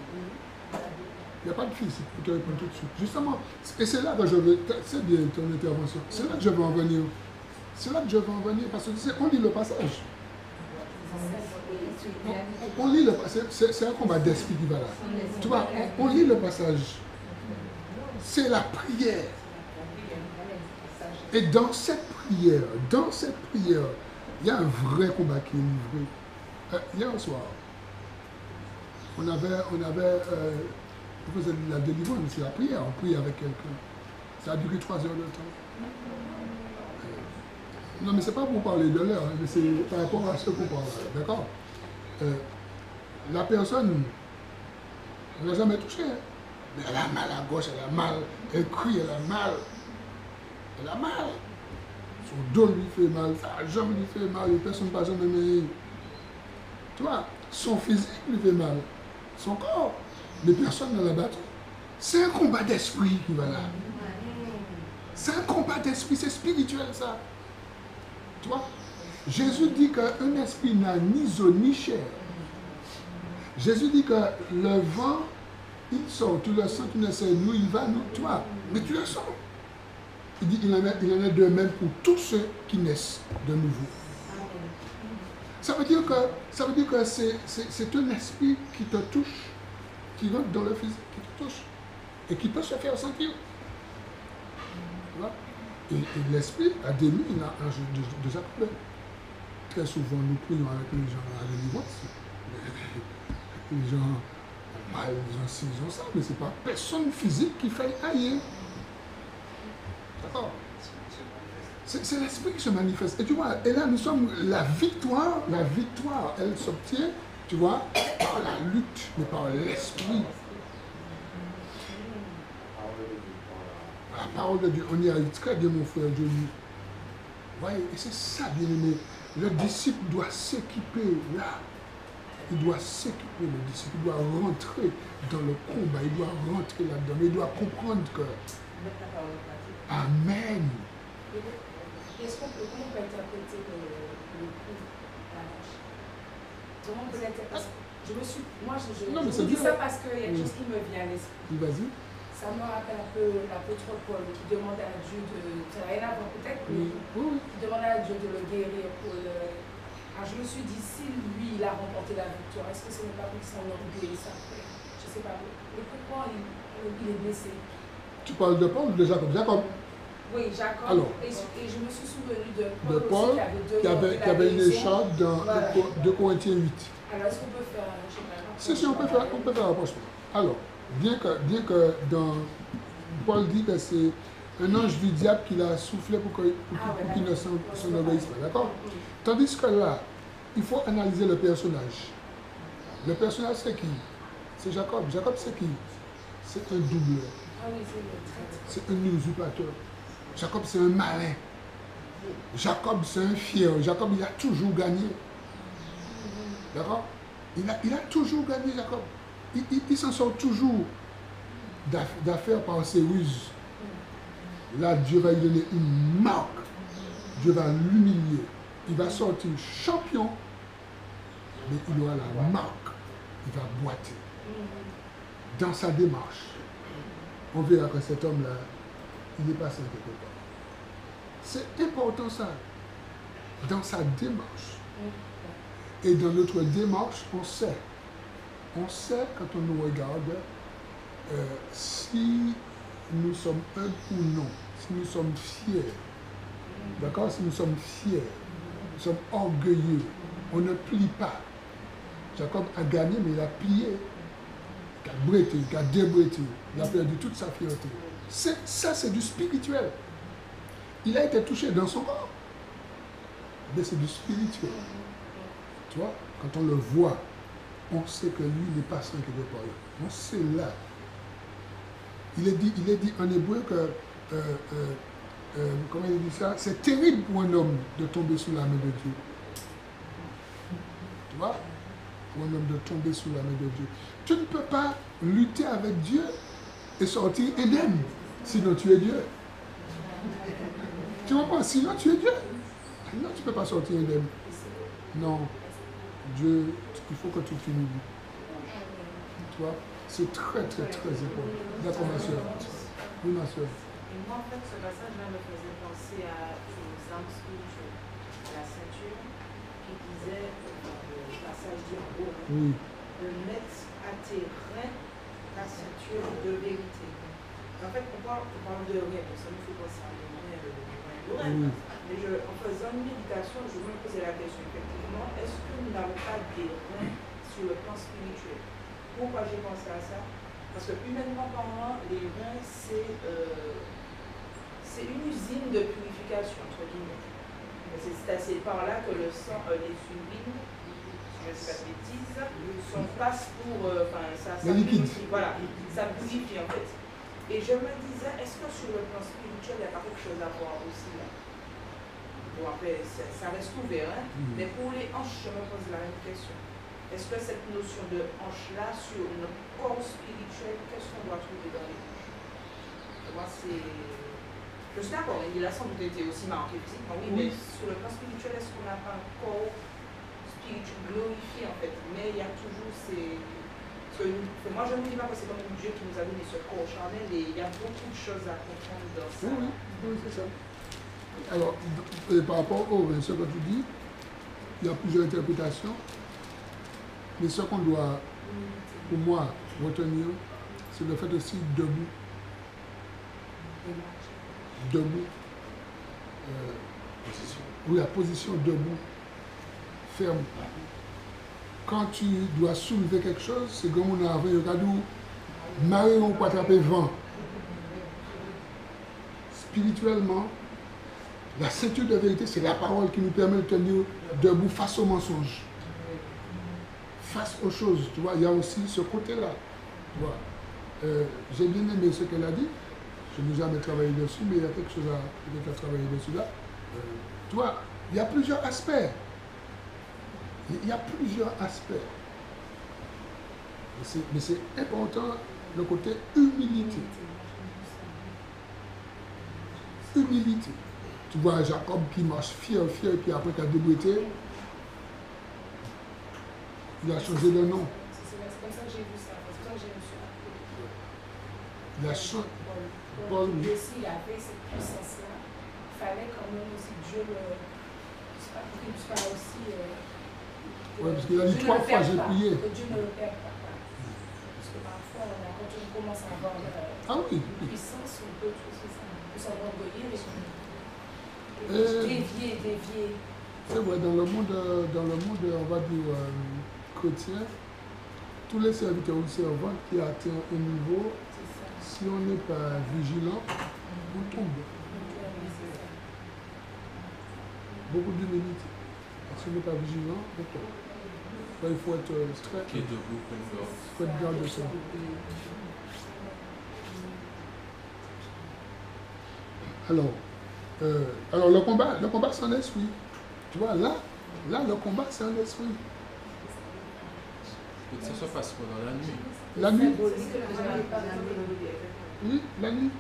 il n'y a pas de physique pour te répondre tout de suite. Justement, et c'est là que je veux, c'est bien ton intervention, c'est là que je veux en venir. C'est là que je veux en venir, parce que tu sais, on lit le passage. On lit le passage, c'est un combat d'esprit qui va là. Tu vois, on lit le passage. C'est la prière. Et dans cette prière, il y a un vrai combat qui est livré. Hier soir, on faisait la délivrance, c'est la prière, on prie avec quelqu'un. Ça a duré 3 heures de temps. Non, mais ce n'est pas pour parler de l'heure, mais c'est par rapport à ce qu'on parle. D'accord? La personne ne l'a jamais touché. Hein. Mais elle a mal à gauche, elle a mal, elle crie, elle a mal. Elle a mal. Son dos lui fait mal, sa jambe lui fait mal, les personnes ne pas jamais mais tu vois, son physique lui fait mal, son corps, les personnes ne la battent. C'est un combat d'esprit qui va là. C'est un combat d'esprit, c'est spirituel ça. Tu vois, Jésus dit qu'un esprit n'a ni os ni chair. Jésus dit que le vent, il sort, tu le sens, tu ne sais d'où il va, tu vois, mais tu le sens. Il dit qu'il en est de même pour tous ceux qui naissent de nouveau. Ça veut dire que c'est un esprit qui te touche, qui rentre dans le physique, qui te touche, et qui peut se faire sentir. Tu vois? Et l'esprit a des nuits, il a un jeu de Jacob. Très souvent, nous prions avec les gens à la délivrance. Les gens ont mal, ils ont ci, ils ont ça, mais ce n'est pas personne physique qui fait ailleurs. D'accord? C'est l'esprit qui se manifeste. Et tu vois, et là nous sommes, la victoire, elle s'obtient, tu vois, par la lutte, mais par l'esprit. La parole de Dieu, on y arrive très bien mon frère Johnny. Vous voyez, et c'est ça bien aimé. Le disciple doit s'équiper là. Il doit s'équiper, le disciple, il doit rentrer dans le combat, il doit rentrer là-dedans, il doit comprendre que... Amen. Comment on peut interpréter le coup à la vache? Comment on peut l'interpréter? Je dis ça parce qu'il y a quelque chose qui me vient à l'esprit. Vas-y. Ça me rappelle un peu l'apôtre Paul qui demande à Dieu de... Ça n'a rien à voir peut-être, mais qui demande à Dieu de le guérir. Alors je me suis dit, si lui, il a remporté la victoire, est-ce que ce n'est pas pour son orgueil, ça? Je ne sais pas. Mais pourquoi il est blessé? Tu parles de Paul ou de Jacob? Jacob. Oui, Jacob. Alors, et je me suis souvenu de Paul aussi, qui avait une écharpe dans voilà. 2 Corinthiens 8. Alors, est-ce qu'on peut faire un schéma? Si, on peut faire un rapprochement. Alors, bien que dans Paul dit que c'est un ange du diable qui l'a soufflé pour qu'il ne s'enorgueillisse pas, d'accord? Tandis que là, il faut analyser le personnage. Le personnage, c'est qui? C'est Jacob. Jacob, c'est qui? C'est un doubleur. Ah oui, c'est le traître. C'est un usurpateur. Jacob, c'est un malin. Jacob, c'est un fier. Jacob, il a toujours gagné. D'accord? Il a toujours gagné, Jacob. Il s'en sort toujours d'affaires par ses ruses. Là, Dieu va lui donner une marque. Dieu va l'humilier. Il va sortir champion, mais il aura la marque. Il va boiter. Dans sa démarche, on verra que cet homme-là, il n'est pas sain quelque part. C'est important ça. Dans sa démarche. Et dans notre démarche, on sait. On sait quand on nous regarde si nous sommes humbles ou non. Si nous sommes fiers. D'accord? Si nous sommes fiers. Nous sommes orgueilleux. On ne plie pas. Jacob a gagné, mais il a plié. Il a bretté, il a débretté. Il a perdu toute sa fierté. Ça, c'est du spirituel. Il a été touché dans son corps. Mais c'est du spirituel. Tu vois, quand on le voit, on sait que lui n'est pas saint quelque part. On sait là. Il est dit en hébreu que, comment il dit ça? C'est terrible pour un homme de tomber sous la main de Dieu. Tu vois? Pour un homme de tomber sous la main de Dieu. Tu ne peux pas lutter avec Dieu et sortir indemne. Sinon tu es Dieu. Tu comprends? Sinon tu es Dieu. Non, tu ne peux pas sortir indemne. Non. Dieu, il faut que tu t'humilies. Tu vois? C'est très important. D'accord, ma soeur. Oui, ma soeur. Et moi, en fait, ce passage-là me faisait penser aux armes spirituelles, à la ceinture, qui disait, le passage dit en gros, Oui. de mettre à tes reins la ceinture de vérité. En fait, on parle de reins, ça me fait penser à reins. Mais en faisant une méditation, je me posais la question, effectivement, est-ce que nous n'avons pas des reins sur le plan spirituel? Pourquoi j'ai pensé à ça? Parce que humainement parlant, les reins, c'est une usine de purification, entre guillemets. C'est par là que le sang, les urines, si je ne dis pas de bêtises, passe pour. Ça purifie, voilà, ça purifie en fait. Et je me disais, est-ce que sur le plan spirituel, il n'y a pas quelque chose à voir aussi là? Bon, après, ça reste ouvert, hein? Mais pour les hanches, je me pose la même question. Est-ce que cette notion de hanche-là, sur notre corps spirituel, qu'est-ce qu'on doit trouver dans les hanches? Moi, c'est. Je suis d'accord, il a sans doute été aussi marqué physiquement, oui, mais sur le plan spirituel, est-ce qu'on n'a pas un corps spirituel glorifié en fait? Mais il y a toujours ces. Moi, je ne me dis pas que c'est comme Dieu qui nous a donné ce corps charnel et il y a beaucoup de choses à comprendre dans ça. Oui, c'est ça. Alors, par rapport au ce que tu dis, il y a plusieurs interprétations. Mais ce qu'on doit, pour moi, retenir, c'est le fait aussi debout. Debout. Oui, la position debout. Ferme. Quand tu dois soulever quelque chose, c'est comme on a avant, regarde où, marion pour attraper vent. Spirituellement, la ceinture de vérité, c'est la parole qui nous permet de tenir debout face au mensonge. Face aux choses, tu vois, il y a aussi ce côté-là. J'ai bien aimé ce qu'elle a dit. Je n'ai jamais travaillé dessus, mais il y a quelque chose à travailler dessus là. Tu vois, il y a plusieurs aspects. Il y a plusieurs aspects. Mais c'est important le côté humilité. Humilité. Tu vois Jacob qui marche fier, et puis après qu'il a débrouillé, il a changé de nom. C'est comme ça que j'ai vu ça. C'est comme ça que j'ai vu ça. Il a changé. Paul aussi, il avait cette puissance-là. Il fallait quand même aussi que Dieu ne puisse pas aussi. Oui, parce qu'il a dit 3 fois, j'ai prié. Que Dieu ne le perde pas. Parce que parfois, quand on commence à avoir puissance, on peut s'enorgueillir et dévier. C'est vrai, dans le monde, on va dire, chrétien, tous les serviteurs ou servantes qui atteignent un niveau, si on n'est pas vigilant, on tombe. Beaucoup d'humilité. Si on n'est pas vigilant, on tombe. Il faut être strict. Qui est debout, comme garde. Il faut être garde de ça. Alors le combat c'est un esprit. Tu vois, là, le combat, c'est un esprit. Et ça se passe pendant la nuit. La nuit? Oui, la nuit.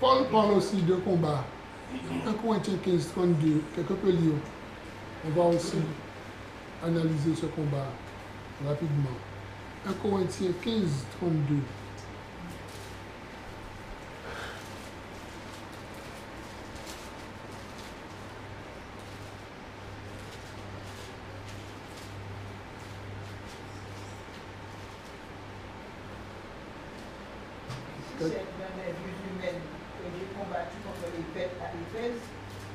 Paul parle aussi de combat. 1 Corinthiens 15, 32, quelques peu liés. On va aussi analyser ce combat rapidement. 1 Corinthiens 15, 32. Si c'est dans les vues humaines que j'ai combattu contre les bêtes à Éphèse,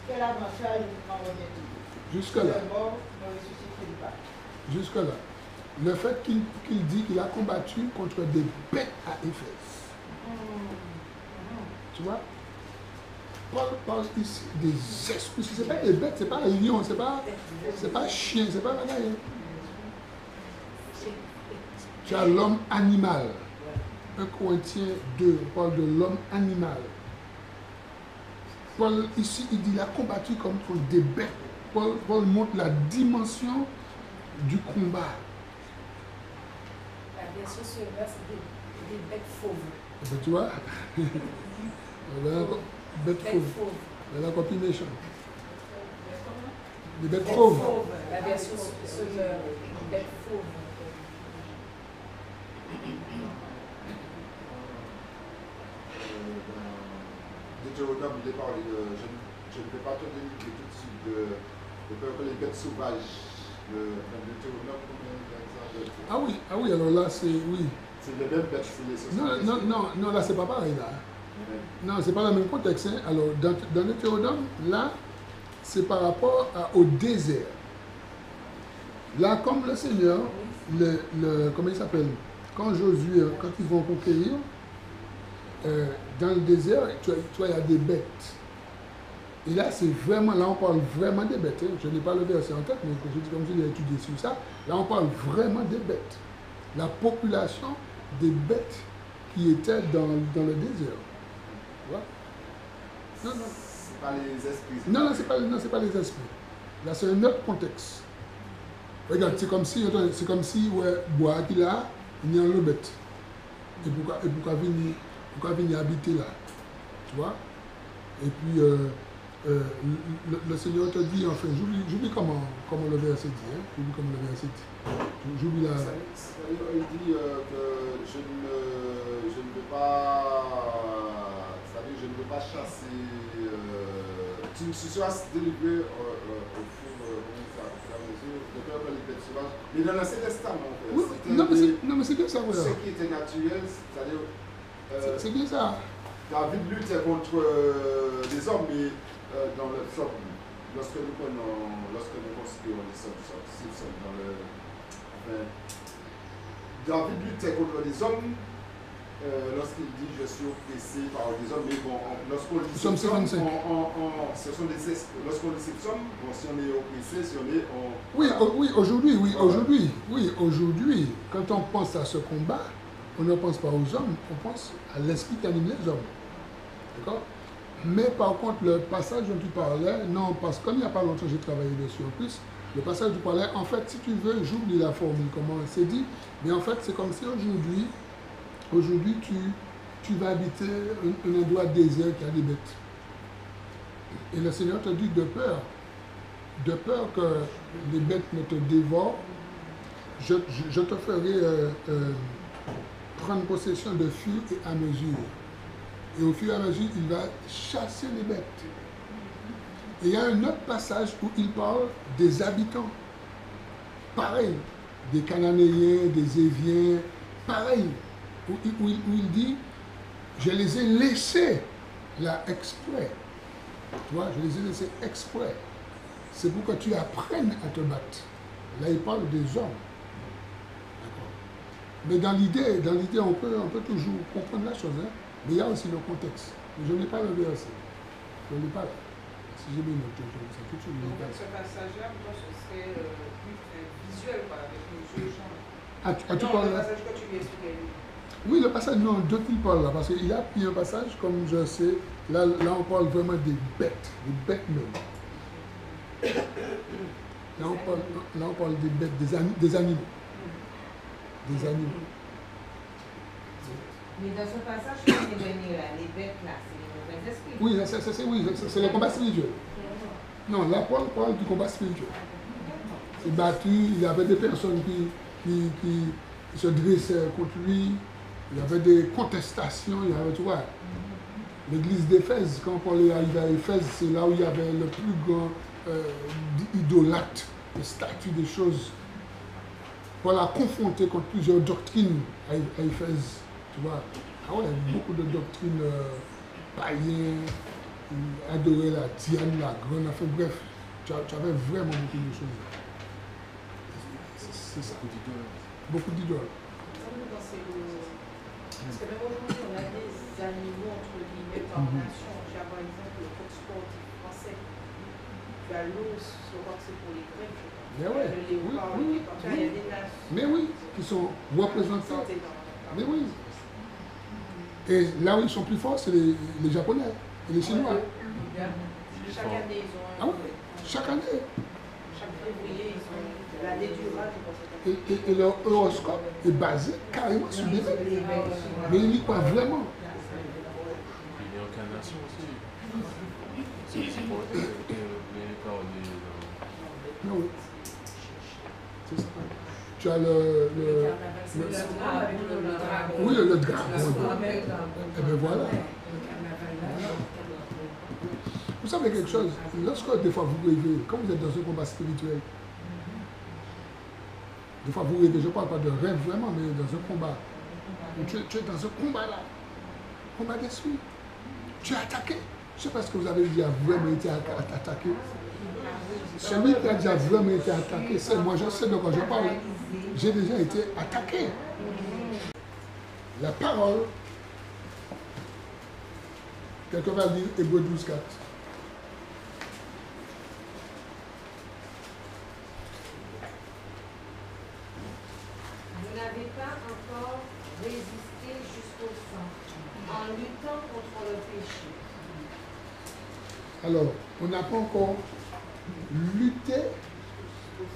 quel avantage m'en revient-il? Jusque-là. Le mort ne ressuscite pas. Jusque-là. Le fait qu'il dit qu'il a combattu contre des bêtes à Éphèse. Tu vois? Paul parle ici des esprits. Ce n'est pas des bêtes, ce n'est pas un lion, ce n'est pas un chien, ce n'est pas un rien. Tu as l'homme animal. 1 Corinthiens 2, on parle de l'homme animal. Paul, ici, il dit qu'il a combattu contre des bêtes. Paul montre la dimension du combat. La version sur le verset, c'est des bêtes fauves. Eh ben, tu vois? Bêtes fauves. La copie méchante. Des bêtes fauves. La version sur le bêtes fauves. Deutéronome, il est parlé de je ne peux pas te donner tout de suite de peur que les bêtes sauvages. Deutéronome, Ah oui, alors là c'est oui. C'est les mêmes bêtes, c'est les Non, là c'est pas pareil là. Non, c'est pas le même contexte. Hein. Alors dans Deutéronome, là, c'est par rapport au désert. Là, comme le Seigneur, comment il s'appelle? Quand Josué, quand ils vont conquérir, dans le désert, tu vois, il y a des bêtes. Et là, c'est vraiment, là, on parle vraiment des bêtes. Hein. Je n'ai pas le verset en tête, mais comme je l'ai étudié sur ça, là, on parle vraiment des bêtes. La population des bêtes qui étaient dans le désert. Tu vois? Non. C'est pas les esprits. Non, c'est pas les esprits. Là, c'est un autre contexte. Regarde, c'est comme si, ouais, bois qu'il a, il y a une bête. Et pourquoi venir habiter là? Tu vois? Et puis, le Seigneur te dit, enfin, j'oublie comment le verset dit. Hein? J'oublie comment le verset dit. J'oublie la... Il dit que je ne peux pas chasser. Tu seras délivré au fur et à mesure de peur que les bêtes sauvages. Mais dans l'Ancien Testament, oui, non, mais c'est bien ça, voilà. Ce qui était naturel, c'est-à-dire. C'est bien ça. David luttait contre des hommes, mais dans le psaume, lorsque nous considérons les psaumes dans le. Enfin, David luttait contre des hommes lorsqu'il dit je suis oppressé par des hommes, mais bon, lorsqu'on lit Psaume 55. ce sont des esprits. Lorsqu'on lit ces psaumes, bon, si on est oppressé, si on est. Aujourd'hui, quand on pense à ce combat, on ne pense pas aux hommes, on pense à l'esprit qui anime les hommes. D'accord? Mais par contre, le passage dont tu parlais, non, parce que comme il n'y a pas longtemps, j'ai travaillé dessus en plus, le passage dont tu parlais, en fait, si tu veux, j'oublie la formule, comment c'est dit, mais en fait, c'est comme si aujourd'hui, tu vas habiter un endroit désert qui a des bêtes. Et le Seigneur te dit de peur que les bêtes ne te dévorent, je te ferai prendre possession de fur et à mesure. Et au fur et à mesure, il va chasser les bêtes. Et il y a un autre passage où il parle des habitants. Pareil, des Cananéens, des Éviens, pareil, où il dit, je les ai laissés là exprès. Tu vois, je les ai laissés exprès. C'est pour que tu apprennes à te battre. Là, il parle des hommes. D'accord. Mais dans l'idée, on peut toujours comprendre la chose. Hein? Mais il y a aussi le contexte. Je n'ai pas le verset. Je n'ai pas là. Merci. j'ai bien noté ça tout de suite. Donc, ce passage-là, pour toi, ce serait plus visuel, quoi, avec les yeux, genre. Ah, tu Non, parles le là? passage que tu lui expliquais. Oui, le passage, non, d'autres il parle là, parce qu'il y a pris un passage, comme je sais, là on parle vraiment des bêtes même. Là on parle des bêtes, des animaux. Des animaux. Mais dans ce passage que tu viens de lire là, les bêtes là, c'est les mauvais esprits. Oui, c'est le combat spirituel. Non, là Paul parle du combat spirituel. Il s'est battu, il y avait des personnes qui se dressaient contre lui, il y avait des contestations, il y avait, tu vois. L'église d'Éphèse, quand Paul est arrivé à Éphèse, c'est là où il y avait le plus grand idolâtre, des statues, des choses. Paul a confronté contre plusieurs doctrines à Éphèse, tu vois. Ah ouais, beaucoup de doctrines païennes, adorer la Diane, la grande, enfin bref, tu avais vraiment beaucoup de choses. C'est ça. Beaucoup d'idoles. Parce que même aujourd'hui, on a des animaux, entre guillemets, par nation. J'ai par exemple le coq sportif français. Tu as l'ours, je crois que c'est pour les Grecs. Mais ouais, le léopard, oui, il y a des nations. mais oui, qui sont représentés. Mais oui. Et là où ils sont plus forts, c'est les Japonais et les Chinois. Chaque année, ils ont un. Ah oui, chaque année. Chaque février, ils ont l'année du rat, je pense. Et leur horoscope est basé carrément sur des bêtes. Mais ils y croient vraiment. Il y a incarnation aussi. C'est aussi pour les paroles. Ah oui. C'est ça. Tu as le oui, le dragon. Et bien voilà. Vous savez quelque chose, lorsque des fois vous rêvez, quand vous êtes dans un combat spirituel, des fois vous rêvez, je ne parle pas de rêve vraiment, mais dans un combat, tu es dans un combat-là, combat d'esprit, tu es attaqué. Je ne sais pas ce que vous avez déjà vraiment été attaqué. Celui qui a déjà vraiment été attaqué, c'est moi, je sais de quoi je parle. J'ai déjà été attaqué. La parole, quelqu'un va lire Hébreux 12, 4. Vous n'avez pas encore résisté jusqu'au sang en luttant contre le péché. Alors, on n'a pas encore lutté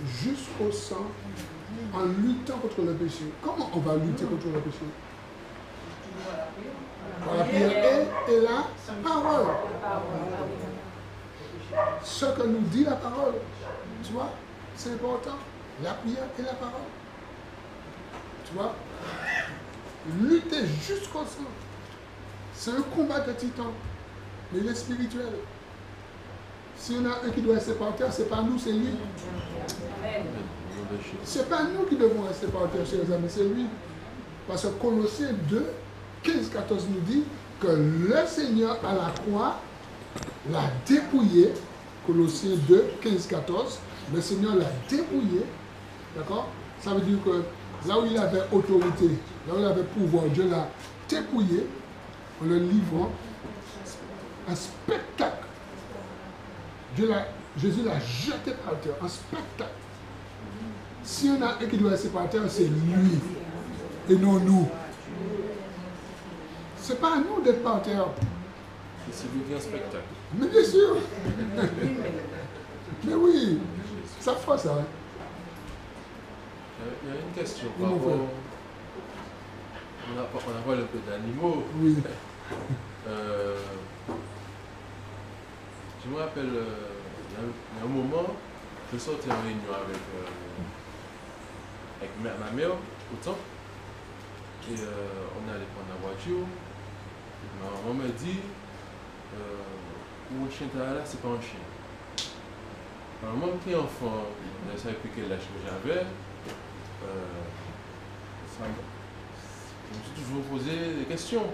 jusqu'au sang en luttant contre le péché. Comment on va lutter contre le péché? Par la prière et la parole. Ce que nous dit la parole, tu vois, c'est important. La prière et la parole. Tu vois, lutter jusqu'au sang. C'est un combat de titan, mais il est spirituel. S'il y en a un qui doit rester par terre, ce n'est pas nous, c'est lui. Ce n'est pas nous qui devons rester par terre, chers amis, c'est lui. Parce que Colossiens 2, 15, 14 nous dit que le Seigneur à la croix l'a dépouillé. Colossiens 2, 15, 14. Le Seigneur l'a dépouillé. D'accord? Ça veut dire que là où il avait autorité, là où il avait pouvoir, Dieu l'a dépouillé en le livrant un spectacle. Jésus l'a jeté par terre, un spectacle. S'il y en a un qui doit rester par terre, c'est lui et non nous. Ce n'est pas à nous d'être par terre. C'est lui qui est un spectacle. Mais bien sûr. Mais oui, ça fait ça. Hein? Il y a une question par rapport. On a parlé un peu d'animaux. Oui. Je me rappelle, il y a un moment, je sortais en réunion avec ma mère au temps. Et on allait prendre la voiture. Ma maman me dit, où un chien là, c'est pas un chien. Alors moi, qui est enfant, je ne savais plus quel âge que j'avais. Je me suis toujours posé des questions.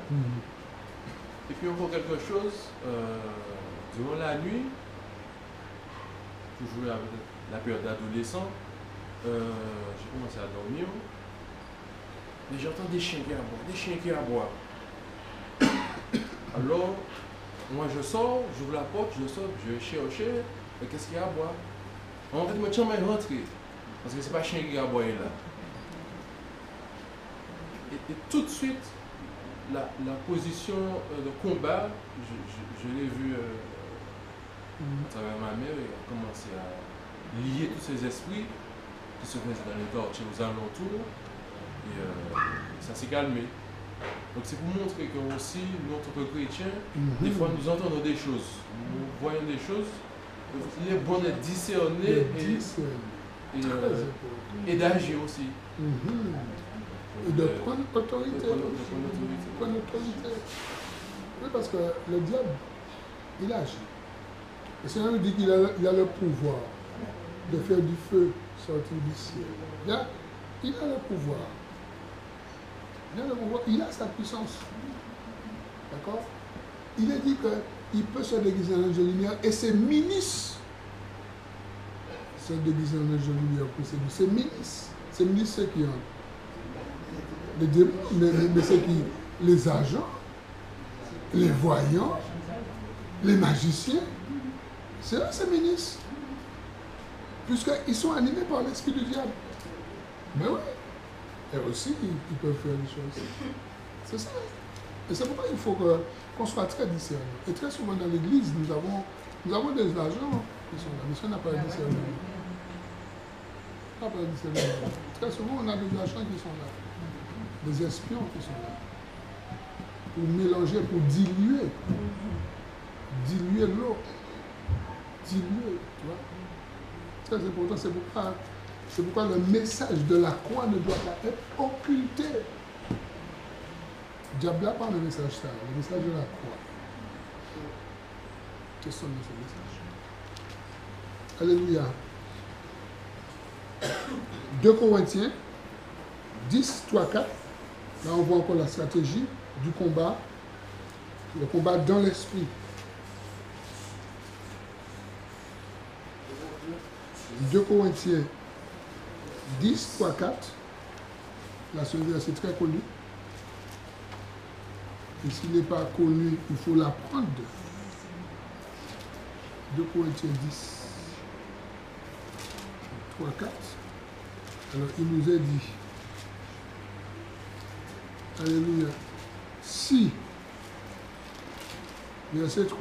Et puis encore quelque chose, durant la nuit, toujours avec la période d'adolescent, j'ai commencé à dormir. Mais j'entends des chiens qui aboient, Alors, moi je sors, j'ouvre la porte, je sors, je vais chercher, qu'est-ce qu'il y a à boire? En fait, moi, je suis rentré. Parce que ce n'est pas chien qui a boire là. Et tout de suite, la position de combat, je l'ai vu à travers ma mère, et a commencé à lier tous ces esprits qui se faisaient dans les quartiers aux alentours. Et ça s'est calmé. Donc c'est pour montrer que aussi, nous, en tant que chrétiens, des fois nous entendons des choses, nous voyons des choses. Il est bon d'être discerné et d'agir aussi. Et de prendre autorité. Prendre autorité. Oui, parce que le diable, il agit. Le Seigneur nous dit qu'il a le pouvoir de faire du feu sortir du ciel. Il a le pouvoir. Il a sa puissance. D'accord? Il est dit qu'il peut se déguiser en ange de lumière et ses ministres se déguiser en ange de lumière pour séduire. Ses ministres. Ses ministres, ceux qui ont les démons, mais ceux qui, les agents, les voyants, les magiciens, c'est là ces ministres. Puisqu'ils sont animés par l'esprit du diable. Mais oui. Et aussi, ils peuvent faire des choses. C'est ça. Et c'est pourquoi il faut qu'on soit très discernement. Et très souvent dans l'église, nous avons des agents qui sont là. Mais ça, on n'a pas de discernement. On n'a pas de discernement. Très souvent, on a des agents qui sont là. Des espions qui sont là. Pour mélanger, pour diluer. Diluer l'eau. Diluer, tu vois. Très important, c'est pourquoi le message de la croix ne doit pas être occulté. Diable n'a pas le message ça, le message de la croix. Qu'est-ce que c'est ce message? Alléluia. 2 Corinthiens 10, 3, 4. Là, on voit encore la stratégie du combat. Le combat dans l'esprit. 2 Corinthiens 10, 3, 4. Là, ce verset très connu. Et s'il n'est pas connu, il faut l'apprendre. 2 Corinthiens 10, 3, 4. Alors, il nous est dit, alléluia, si, verset 3.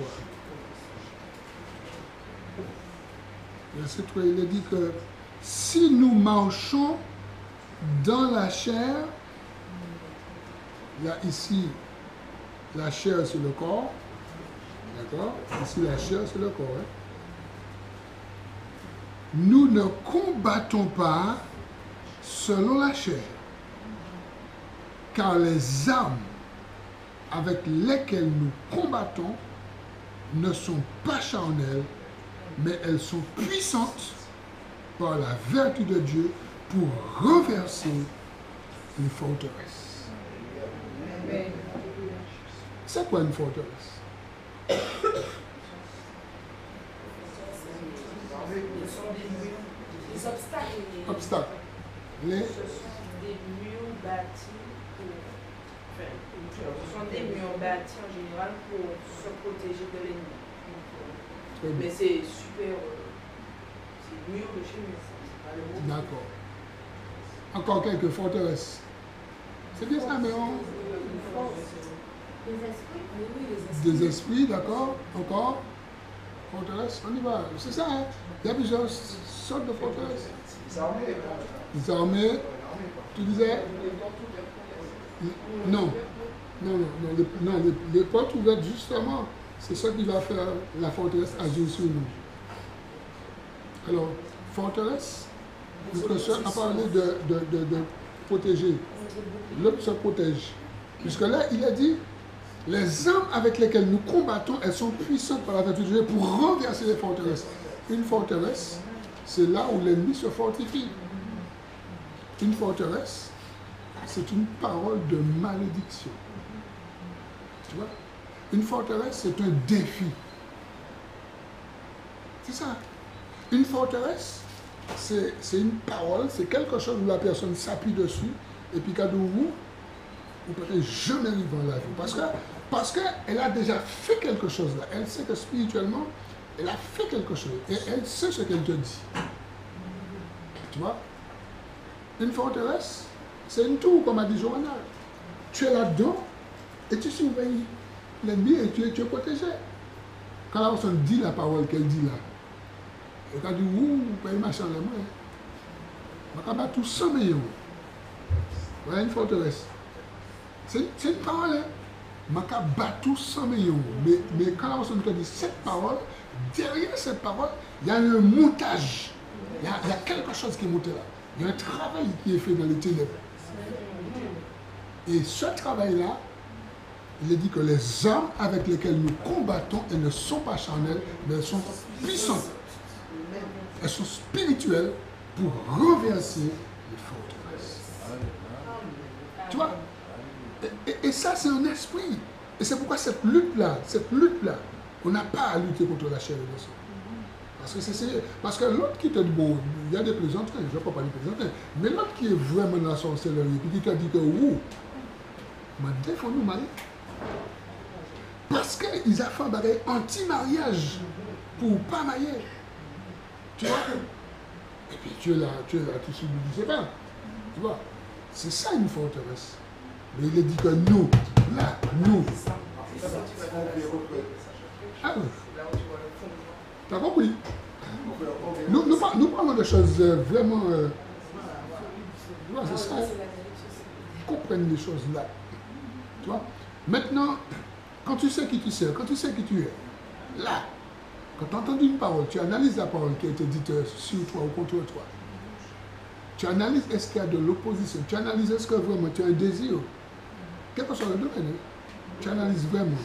Verset 3, il est dit que si nous marchons dans la chair, là, ici, la chair c'est le corps, d'accord? Ici, la chair c'est le corps. Hein? Nous ne combattons pas selon la chair, car les armes avec lesquelles nous combattons ne sont pas charnelles, mais elles sont puissantes par la vertu de Dieu pour renverser une forteresse. C'est quoi une forteresse? Ce sont des obstacles. Obstacles. Ce sont des murs bâtis ce sont des murs bâtis en général pour se protéger de l'ennemi. Mais c'est super. C'est mur de chez nous. C'est pas le mot. D'accord. Encore quelques forteresses. C'est bien ça, mais des esprits, d'accord. Encore. Forteresse, on y va. C'est ça, hein. Il y a plusieurs sortes de forteresses. Les armées. Tu disais? Non. Les portes ouvertes, justement, c'est ça qui va faire la forteresse agir sur nous. Alors, forteresse, notre soeur a parlé de protéger. L'autre se protège. Puisque là, il a dit, les armes avec lesquelles nous combattons, elles sont puissantes par la vertu de Dieu pour renverser les forteresses. Une forteresse, c'est là où l'ennemi se fortifie. Une forteresse, c'est une parole de malédiction. Tu vois? Une forteresse, c'est un défi. C'est ça. Une forteresse, c'est une parole, c'est quelque chose où la personne s'appuie dessus, et puis quand vous, vous ne pourrez jamais vivre la vie. Parce qu'elle a déjà fait quelque chose là. Elle sait que spirituellement, elle a fait quelque chose. Et elle sait ce qu'elle te dit. Tu vois? Une forteresse, c'est une tour, comme a dit Johanna. Tu es là-dedans et tu surveilles l'ennemi et tu es protégé. Quand la personne dit la parole qu'elle dit là, et quand elle dit, ouh, vous pouvez marcher en les mains, on va battre tout 100 millions. Voilà une forteresse. C'est une parole, hein. On va battre tout 100 millions. Mais quand la personne te dit cette parole, derrière cette parole, il y a un montage. Il y a quelque chose qui est monté là. Il y a un travail qui est fait dans les ténèbres. Et ce travail-là, il est dit que les armes avec lesquelles nous combattons, elles ne sont pas charnelles, mais elles sont puissantes. Elles sont spirituelles pour renverser les forteresses. Tu vois? Et ça, c'est un esprit. Et c'est pourquoi cette lutte-là, on n'a pas à lutter contre la chair et le sang. Parce que c'est sérieux. Parce que l'autre qui te dit, bon, il y a des plaisanteries, je ne vais pas parler de plaisanteries, mais l'autre qui est vraiment dans la sorcellerie, puis qui te dit que, ouh, défends-nous, Marie. Parce qu'ils ont fait un bagage anti-mariage pour ne pas marier. Tu vois? Et puis tu es là, tu subis du sévère. Tu vois? C'est ça une forteresse. Mais il est dit que nous, là, nous. Ah oui. T'as compris? Nous parlons de choses vraiment. Tu vois, c'est ça. Comprendre les choses là. Tu vois? Maintenant, quand tu sais qui tu sais, quand tu sais qui tu es, là, quand tu as entendu une parole, tu analyses la parole qui a été dite sur toi ou contre toi. Tu analyses est-ce qu'il y a de l'opposition. Tu analyses est-ce que vraiment tu as un désir. Quel que soit le domaine, tu analyses vraiment.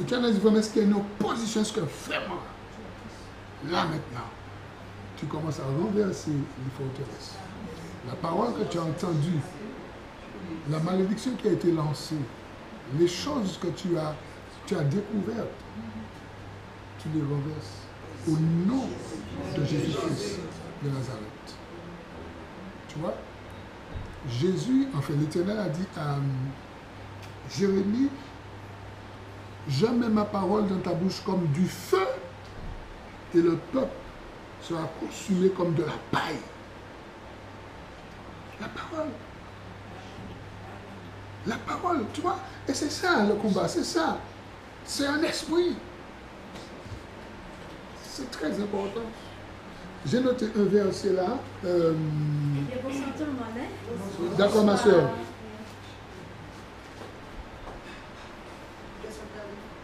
Et tu analyses vraiment est-ce qu'il y a une opposition, est-ce que vraiment, là maintenant, tu commences à renverser les forteresses. La parole que tu as entendue, la malédiction qui a été lancée, les choses que tu as découvertes, tu les renverses au nom de Jésus-Christ de Nazareth. Tu vois? Jésus, enfin l'Éternel a dit à Jérémie, je mets ma parole dans ta bouche comme du feu et le peuple sera consumé comme de la paille. La parole. La parole, tu vois? Et c'est ça le combat, c'est ça. C'est un esprit. C'est très important. J'ai noté un verset là. D'accord, ma soeur.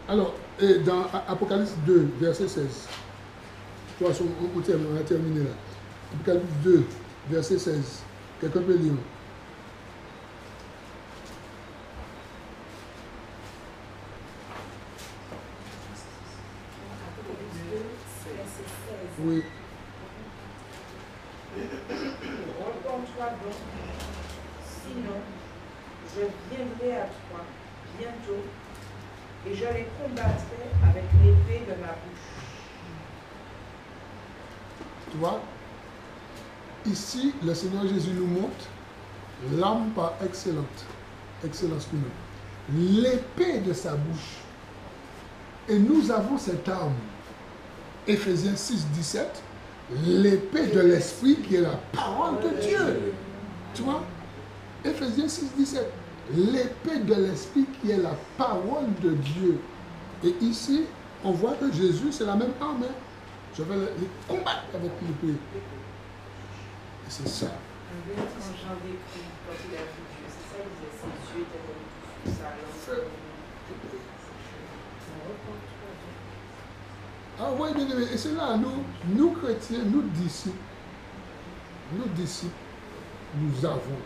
Alors, et dans Apocalypse 2, verset 16. Tu vois, on a terminé là. Apocalypse 2, verset 16. Quelqu'un peut lire? Oui. Repends-toi donc, sinon je viendrai à toi bientôt et je les combattrai avec l'épée de ma bouche. Tu vois, ici, le Seigneur Jésus nous montre l'arme par excellence pour nous. L'épée de sa bouche. Et nous avons cette arme. Éphésiens 6, 17, l'épée de l'esprit qui est la parole de Dieu. Tu vois? Éphésiens 6, 17, l'épée de l'esprit qui est la parole de Dieu. Et ici, on voit que Jésus, c'est la même arme. Hein? Je vais les combattre avec l'épée. Et c'est ça. Quand Jean décrit, quand il a vu Dieu, c'est ça, il disait, ses yeux étaient comme ça. Ah oui, bien aimé. Et c'est là, nous chrétiens, nous disciples, nous avons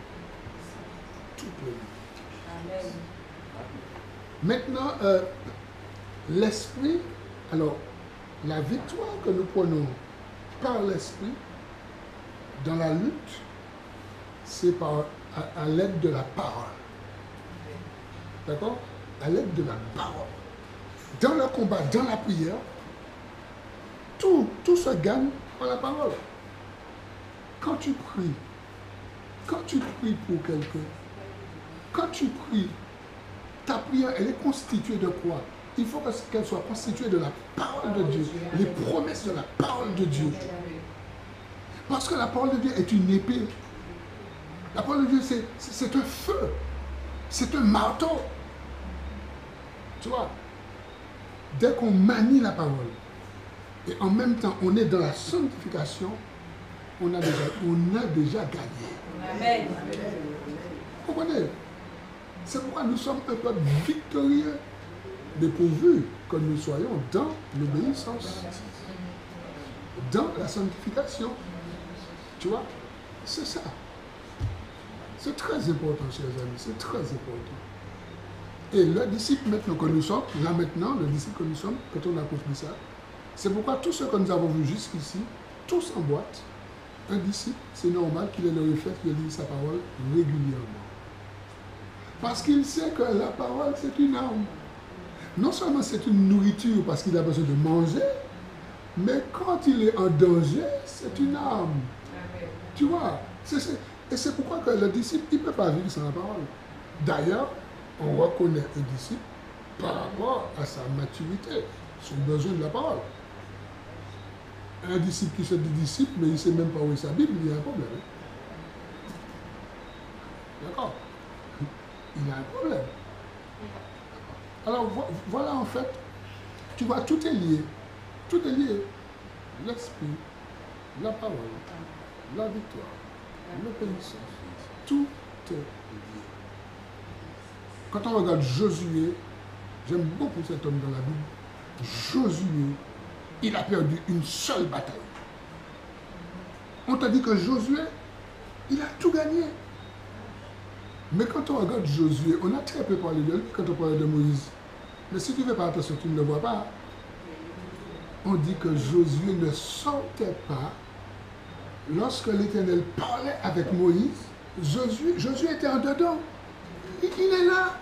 tout le monde. Maintenant, l'esprit, alors, la victoire que nous prenons par l'esprit dans la lutte, c'est à l'aide de la parole. D'accord? À l'aide de la parole. Dans le combat, dans la prière, tout se gagne par la parole. Quand tu pries pour quelqu'un, quand tu pries Ta prière, elle est constituée de quoi? Il faut qu'elle soit constituée de la parole de Dieu, les promesses de la parole de Dieu. Parce que la parole de Dieu est une épée. La parole de Dieu, c'est un feu. C'est un marteau. Tu vois? Dès qu'on manie la parole, et en même temps, on est dans la sanctification, on a déjà gagné. Amen. Vous comprenez? C'est pourquoi nous sommes un peuple victorieux, mais pourvu que nous soyons dans l'obéissance, dans la sanctification. Tu vois? C'est ça. C'est très important, chers amis, c'est très important. Et le disciple maintenant que nous sommes, là maintenant, le disciple que nous sommes, quand on a compris ça, c'est pourquoi tous ceux que nous avons vus jusqu'ici, tous en boîte, un disciple, c'est normal qu'il ait le réflexe de lire sa parole régulièrement. Parce qu'il sait que la parole, c'est une arme. Non seulement c'est une nourriture parce qu'il a besoin de manger, mais quand il est en danger, c'est une arme. Tu vois? Et c'est pourquoi que le disciple, il ne peut pas vivre sans la parole. D'ailleurs, on reconnaît un disciple par rapport à sa maturité, son besoin de la parole. Un disciple qui se dit disciple, mais il ne sait même pas où est sa Bible, il y a un problème. D'accord? Il y a un problème. Alors voilà en fait, tu vois, tout est lié. Tout est lié. L'esprit, la parole, la victoire, l'obéissance. Tout est lié. Quand on regarde Josué, j'aime beaucoup cet homme dans la Bible. Josué, il a perdu une seule bataille. On t'a dit que Josué, il a tout gagné. Mais quand on regarde Josué, on a très peu parlé de lui quand on parlait de Moïse. Mais si tu ne fais pas attention, tu ne le vois pas. On dit que Josué ne sortait pas lorsque l'Éternel parlait avec Moïse. Josué était en dedans. Il est là.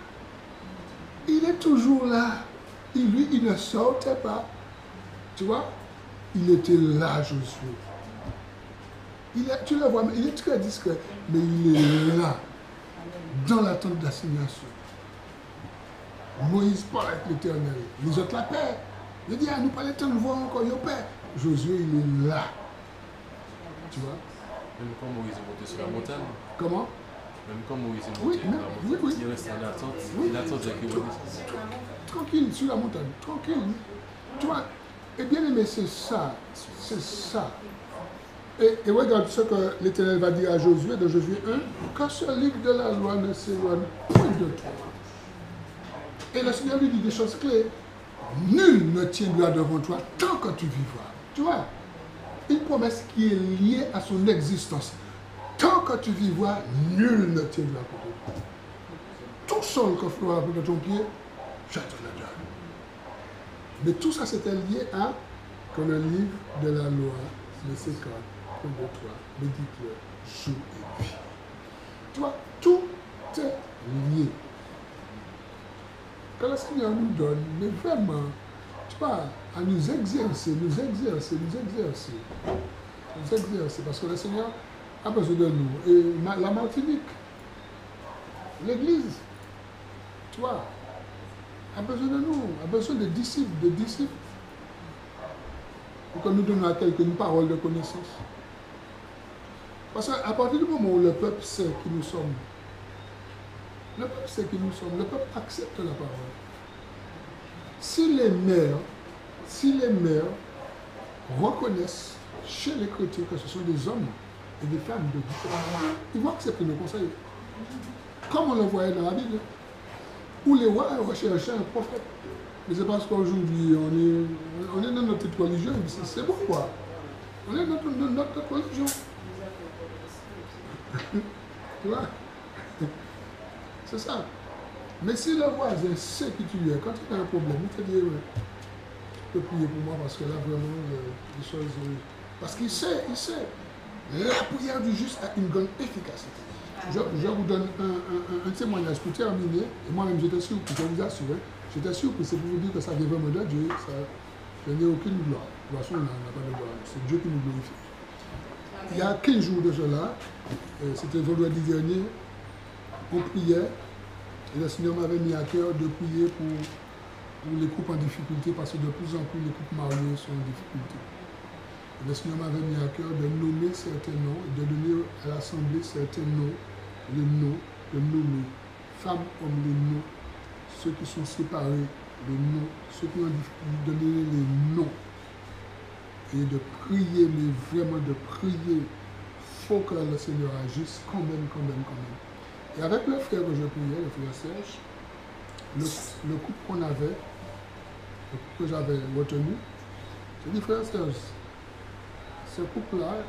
Il est toujours là. Et lui, il ne sortait pas. Tu vois? Il était là, Josué. Tu le vois, mais il est très discret. Mais il est là. Dans la tente d'assignation. Moïse parle avec l'Éternel. Les autres la paix. Il dit, nous pas le temps de voir encore le paix. Josué, il est là. Tu vois? Même quand Moïse est monté sur la montagne. Comment? Même quand Moïse est monté sur la montagne, oui. il reste en attente. Oui. Il attend avec Moïse. Tranquille, sur la montagne. Tranquille. Tu vois? Et bien aimé, c'est ça. C'est ça. Et regarde ce que l'Éternel va dire à Josué, dans Josué 1, que ce livre de la loi ne s'éloigne point de toi. Et le Seigneur lui dit des choses clés. Nul ne tiendra devant toi tant que tu vivras. Tu vois? Une promesse qui est liée à son existence. Tant que tu vivras, nul ne tiendra contre toi. Tout sol que fera de ton pied, je te le donne. Mais tout ça, c'était lié à que le livre de la loi ne s'écarte de toi, médite-le jour et nuit. Tu vois, tout est lié. Que le Seigneur nous donne, mais vraiment, tu vois, à nous exercer, parce que le Seigneur a besoin de nous. Et la Martinique, l'Église, tu vois, a besoin de nous, a besoin de disciples, pour que nous donnions à quelqu'un une parole de connaissance. Parce qu'à partir du moment où le peuple sait qui nous sommes, le peuple accepte la parole. Si les mères reconnaissent chez les chrétiens que ce sont des hommes et des femmes de Dieu, ils vont accepter nos conseils. Comme on le voyait dans la Bible, où les rois recherchaient un prophète. Mais c'est parce qu'aujourd'hui, on est dans notre petite religion, c'est bon quoi. On est dans notre religion. Tu vois? C'est ça. Mais si le voisin sait qui tu es, quand il a un problème, il te dit, ouais, tu peux prier pour moi parce que là, vraiment, les choses... Parce qu'il sait. La prière du juste a une grande efficacité. Je vous donne un témoignage pour terminer. Et moi-même, j'étais surpris, je vous assure. J'étais surpris, c'est pour vous dire que ça vient vraiment de Dieu. Je n'ai aucune gloire. De toute façon, on n'a pas de gloire. C'est Dieu qui nous glorifie. Il y a 15 jours de cela, c'était vendredi dernier, on priait Et le Seigneur m'avait mis à cœur de prier pour les couples en difficulté, parce que de plus en plus les couples mariés sont en difficulté. Et le Seigneur m'avait mis à cœur de nommer certains noms et de donner à l'Assemblée certains noms, les noms, de nommer femmes, hommes, les noms, ceux qui sont séparés, les noms, ceux qui ont en difficulté, de donner les noms. Et de prier, mais vraiment de prier. Il faut que le Seigneur agisse quand même. Et avec le frère que je priais, le frère Serge, le couple qu'on avait, le couple que j'avais retenu, j'ai dit, frère Serge, ce couple-là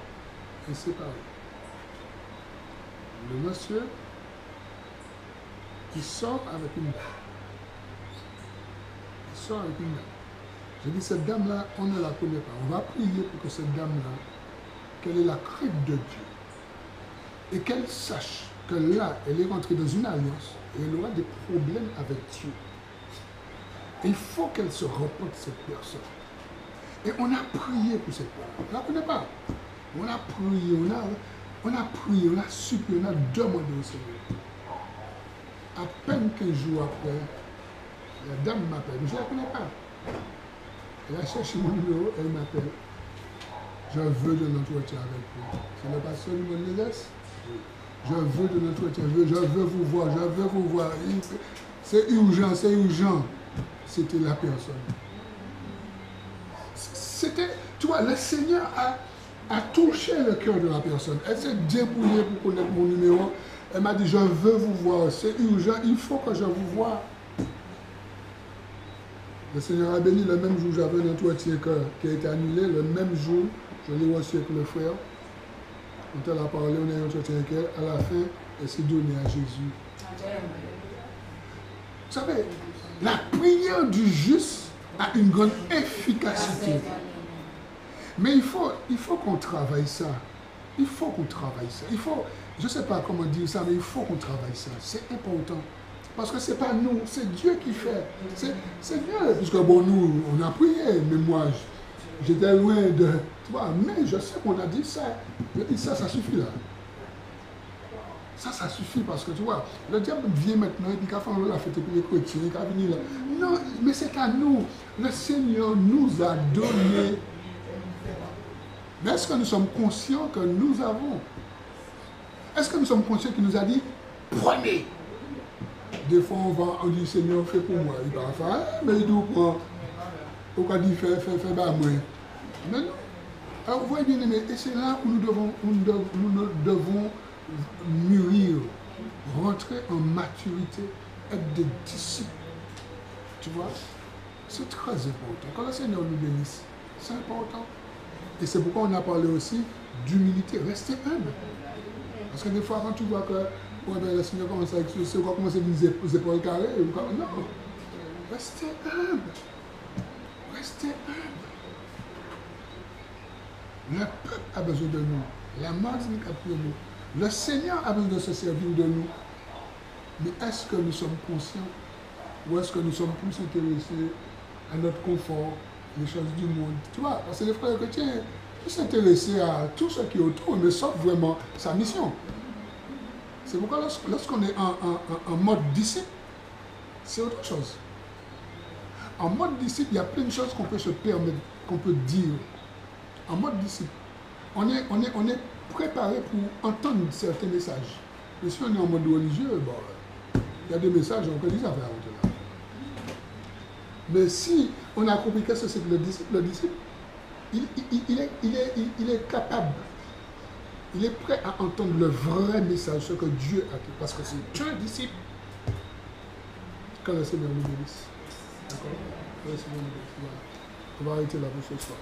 est séparé. Le monsieur, il sort avec une dame. J'ai dit, cette dame-là, on ne la connaît pas. On va prier pour que cette dame-là, qu'elle ait la crainte de Dieu. Et qu'elle sache que là, elle est rentrée dans une alliance et elle aura des problèmes avec Dieu. Et il faut qu'elle se repente, cette personne. Et on a prié pour cette personne. On ne la connaît pas. On a prié, on a supplié, on a demandé au Seigneur. À peine 15 jours après, la dame m'appelle. Je ne la connais pas. Elle a cherché mon numéro, elle m'appelle. Je veux de l'entretien avec vous. C'est le pasteur du monde de l'Est. Je veux de l'entretien, je veux vous voir. C'est urgent. C'était la personne. Tu vois, le Seigneur a touché le cœur de la personne. Elle s'est débrouillée pour connaître mon numéro. Elle m'a dit, je veux vous voir, c'est urgent, il faut que je vous voie. Le Seigneur a béni, le même jour, j'avais un entretien qui a été annulé, le même jour, je l'ai reçu avec le frère. Quand elle a parlé, on a eu un entretien avec elle, à la fin, elle s'est donnée à Jésus. Vous savez, la prière du juste a une grande efficacité. Mais il faut qu'on travaille ça. Je ne sais pas comment dire ça, mais il faut qu'on travaille ça. C'est important. Parce que ce n'est pas nous, c'est Dieu qui fait. C'est Dieu. Puisque bon, nous, on a prié, mais moi, j'étais loin de... Tu vois, mais je sais qu'on a dit ça. Je dis ça suffit là. Ça suffit parce que tu vois, le diable vient maintenant et dit qu'il a fait la fête pour les chrétiens, qu'il a venu là. Non, mais c'est à nous. Le Seigneur nous a donné. Mais est-ce que nous sommes conscients que nous avons? Est-ce que nous sommes conscients qu'il nous a dit, prenez? Des fois, on dit, Seigneur, fais pour moi. Il va faire, mais il dit, pourquoi dit, fais, bah, moi. Mais non. Alors, vous voyez bien aimé, et c'est là où nous devons mûrir, rentrer en maturité, être des disciples. Tu vois? C'est très important. Quand le Seigneur nous bénisse, c'est important. Et c'est pourquoi on a parlé aussi d'humilité. Restez humble. Parce que des fois, quand tu vois que le Seigneur commence à exaucer, on va commencer à dire les épaules carrées. Non. Restez humble. Restez humble. Le peuple a besoin de nous. La Martinique a besoin de nous. Le Seigneur a besoin de se servir de nous. Mais est-ce que nous sommes conscients? Ou est-ce que nous sommes plus intéressés à notre confort, les choses du monde? Tu vois, parce que les frères chrétiens, ils s'intéressent à tout ce qui est autour, mais sauf vraiment sa mission. C'est pourquoi lorsqu'on est en mode disciple, c'est autre chose. En mode disciple, il y a plein de choses qu'on peut se permettre, qu'on peut dire. En mode disciple, on est préparé pour entendre certains messages. Mais si on est en mode religieux, bon, il y a des messages, on peut dire ça faire là. Mais si on a compris que c'est le disciple, il est capable, il est prêt à entendre le vrai message, ce que Dieu a dit, parce que c'est un disciple. Quand le Seigneur nous bénisse. D'accord? Le Seigneur nous bénisse. Voilà. On va arrêter là pour ce soir.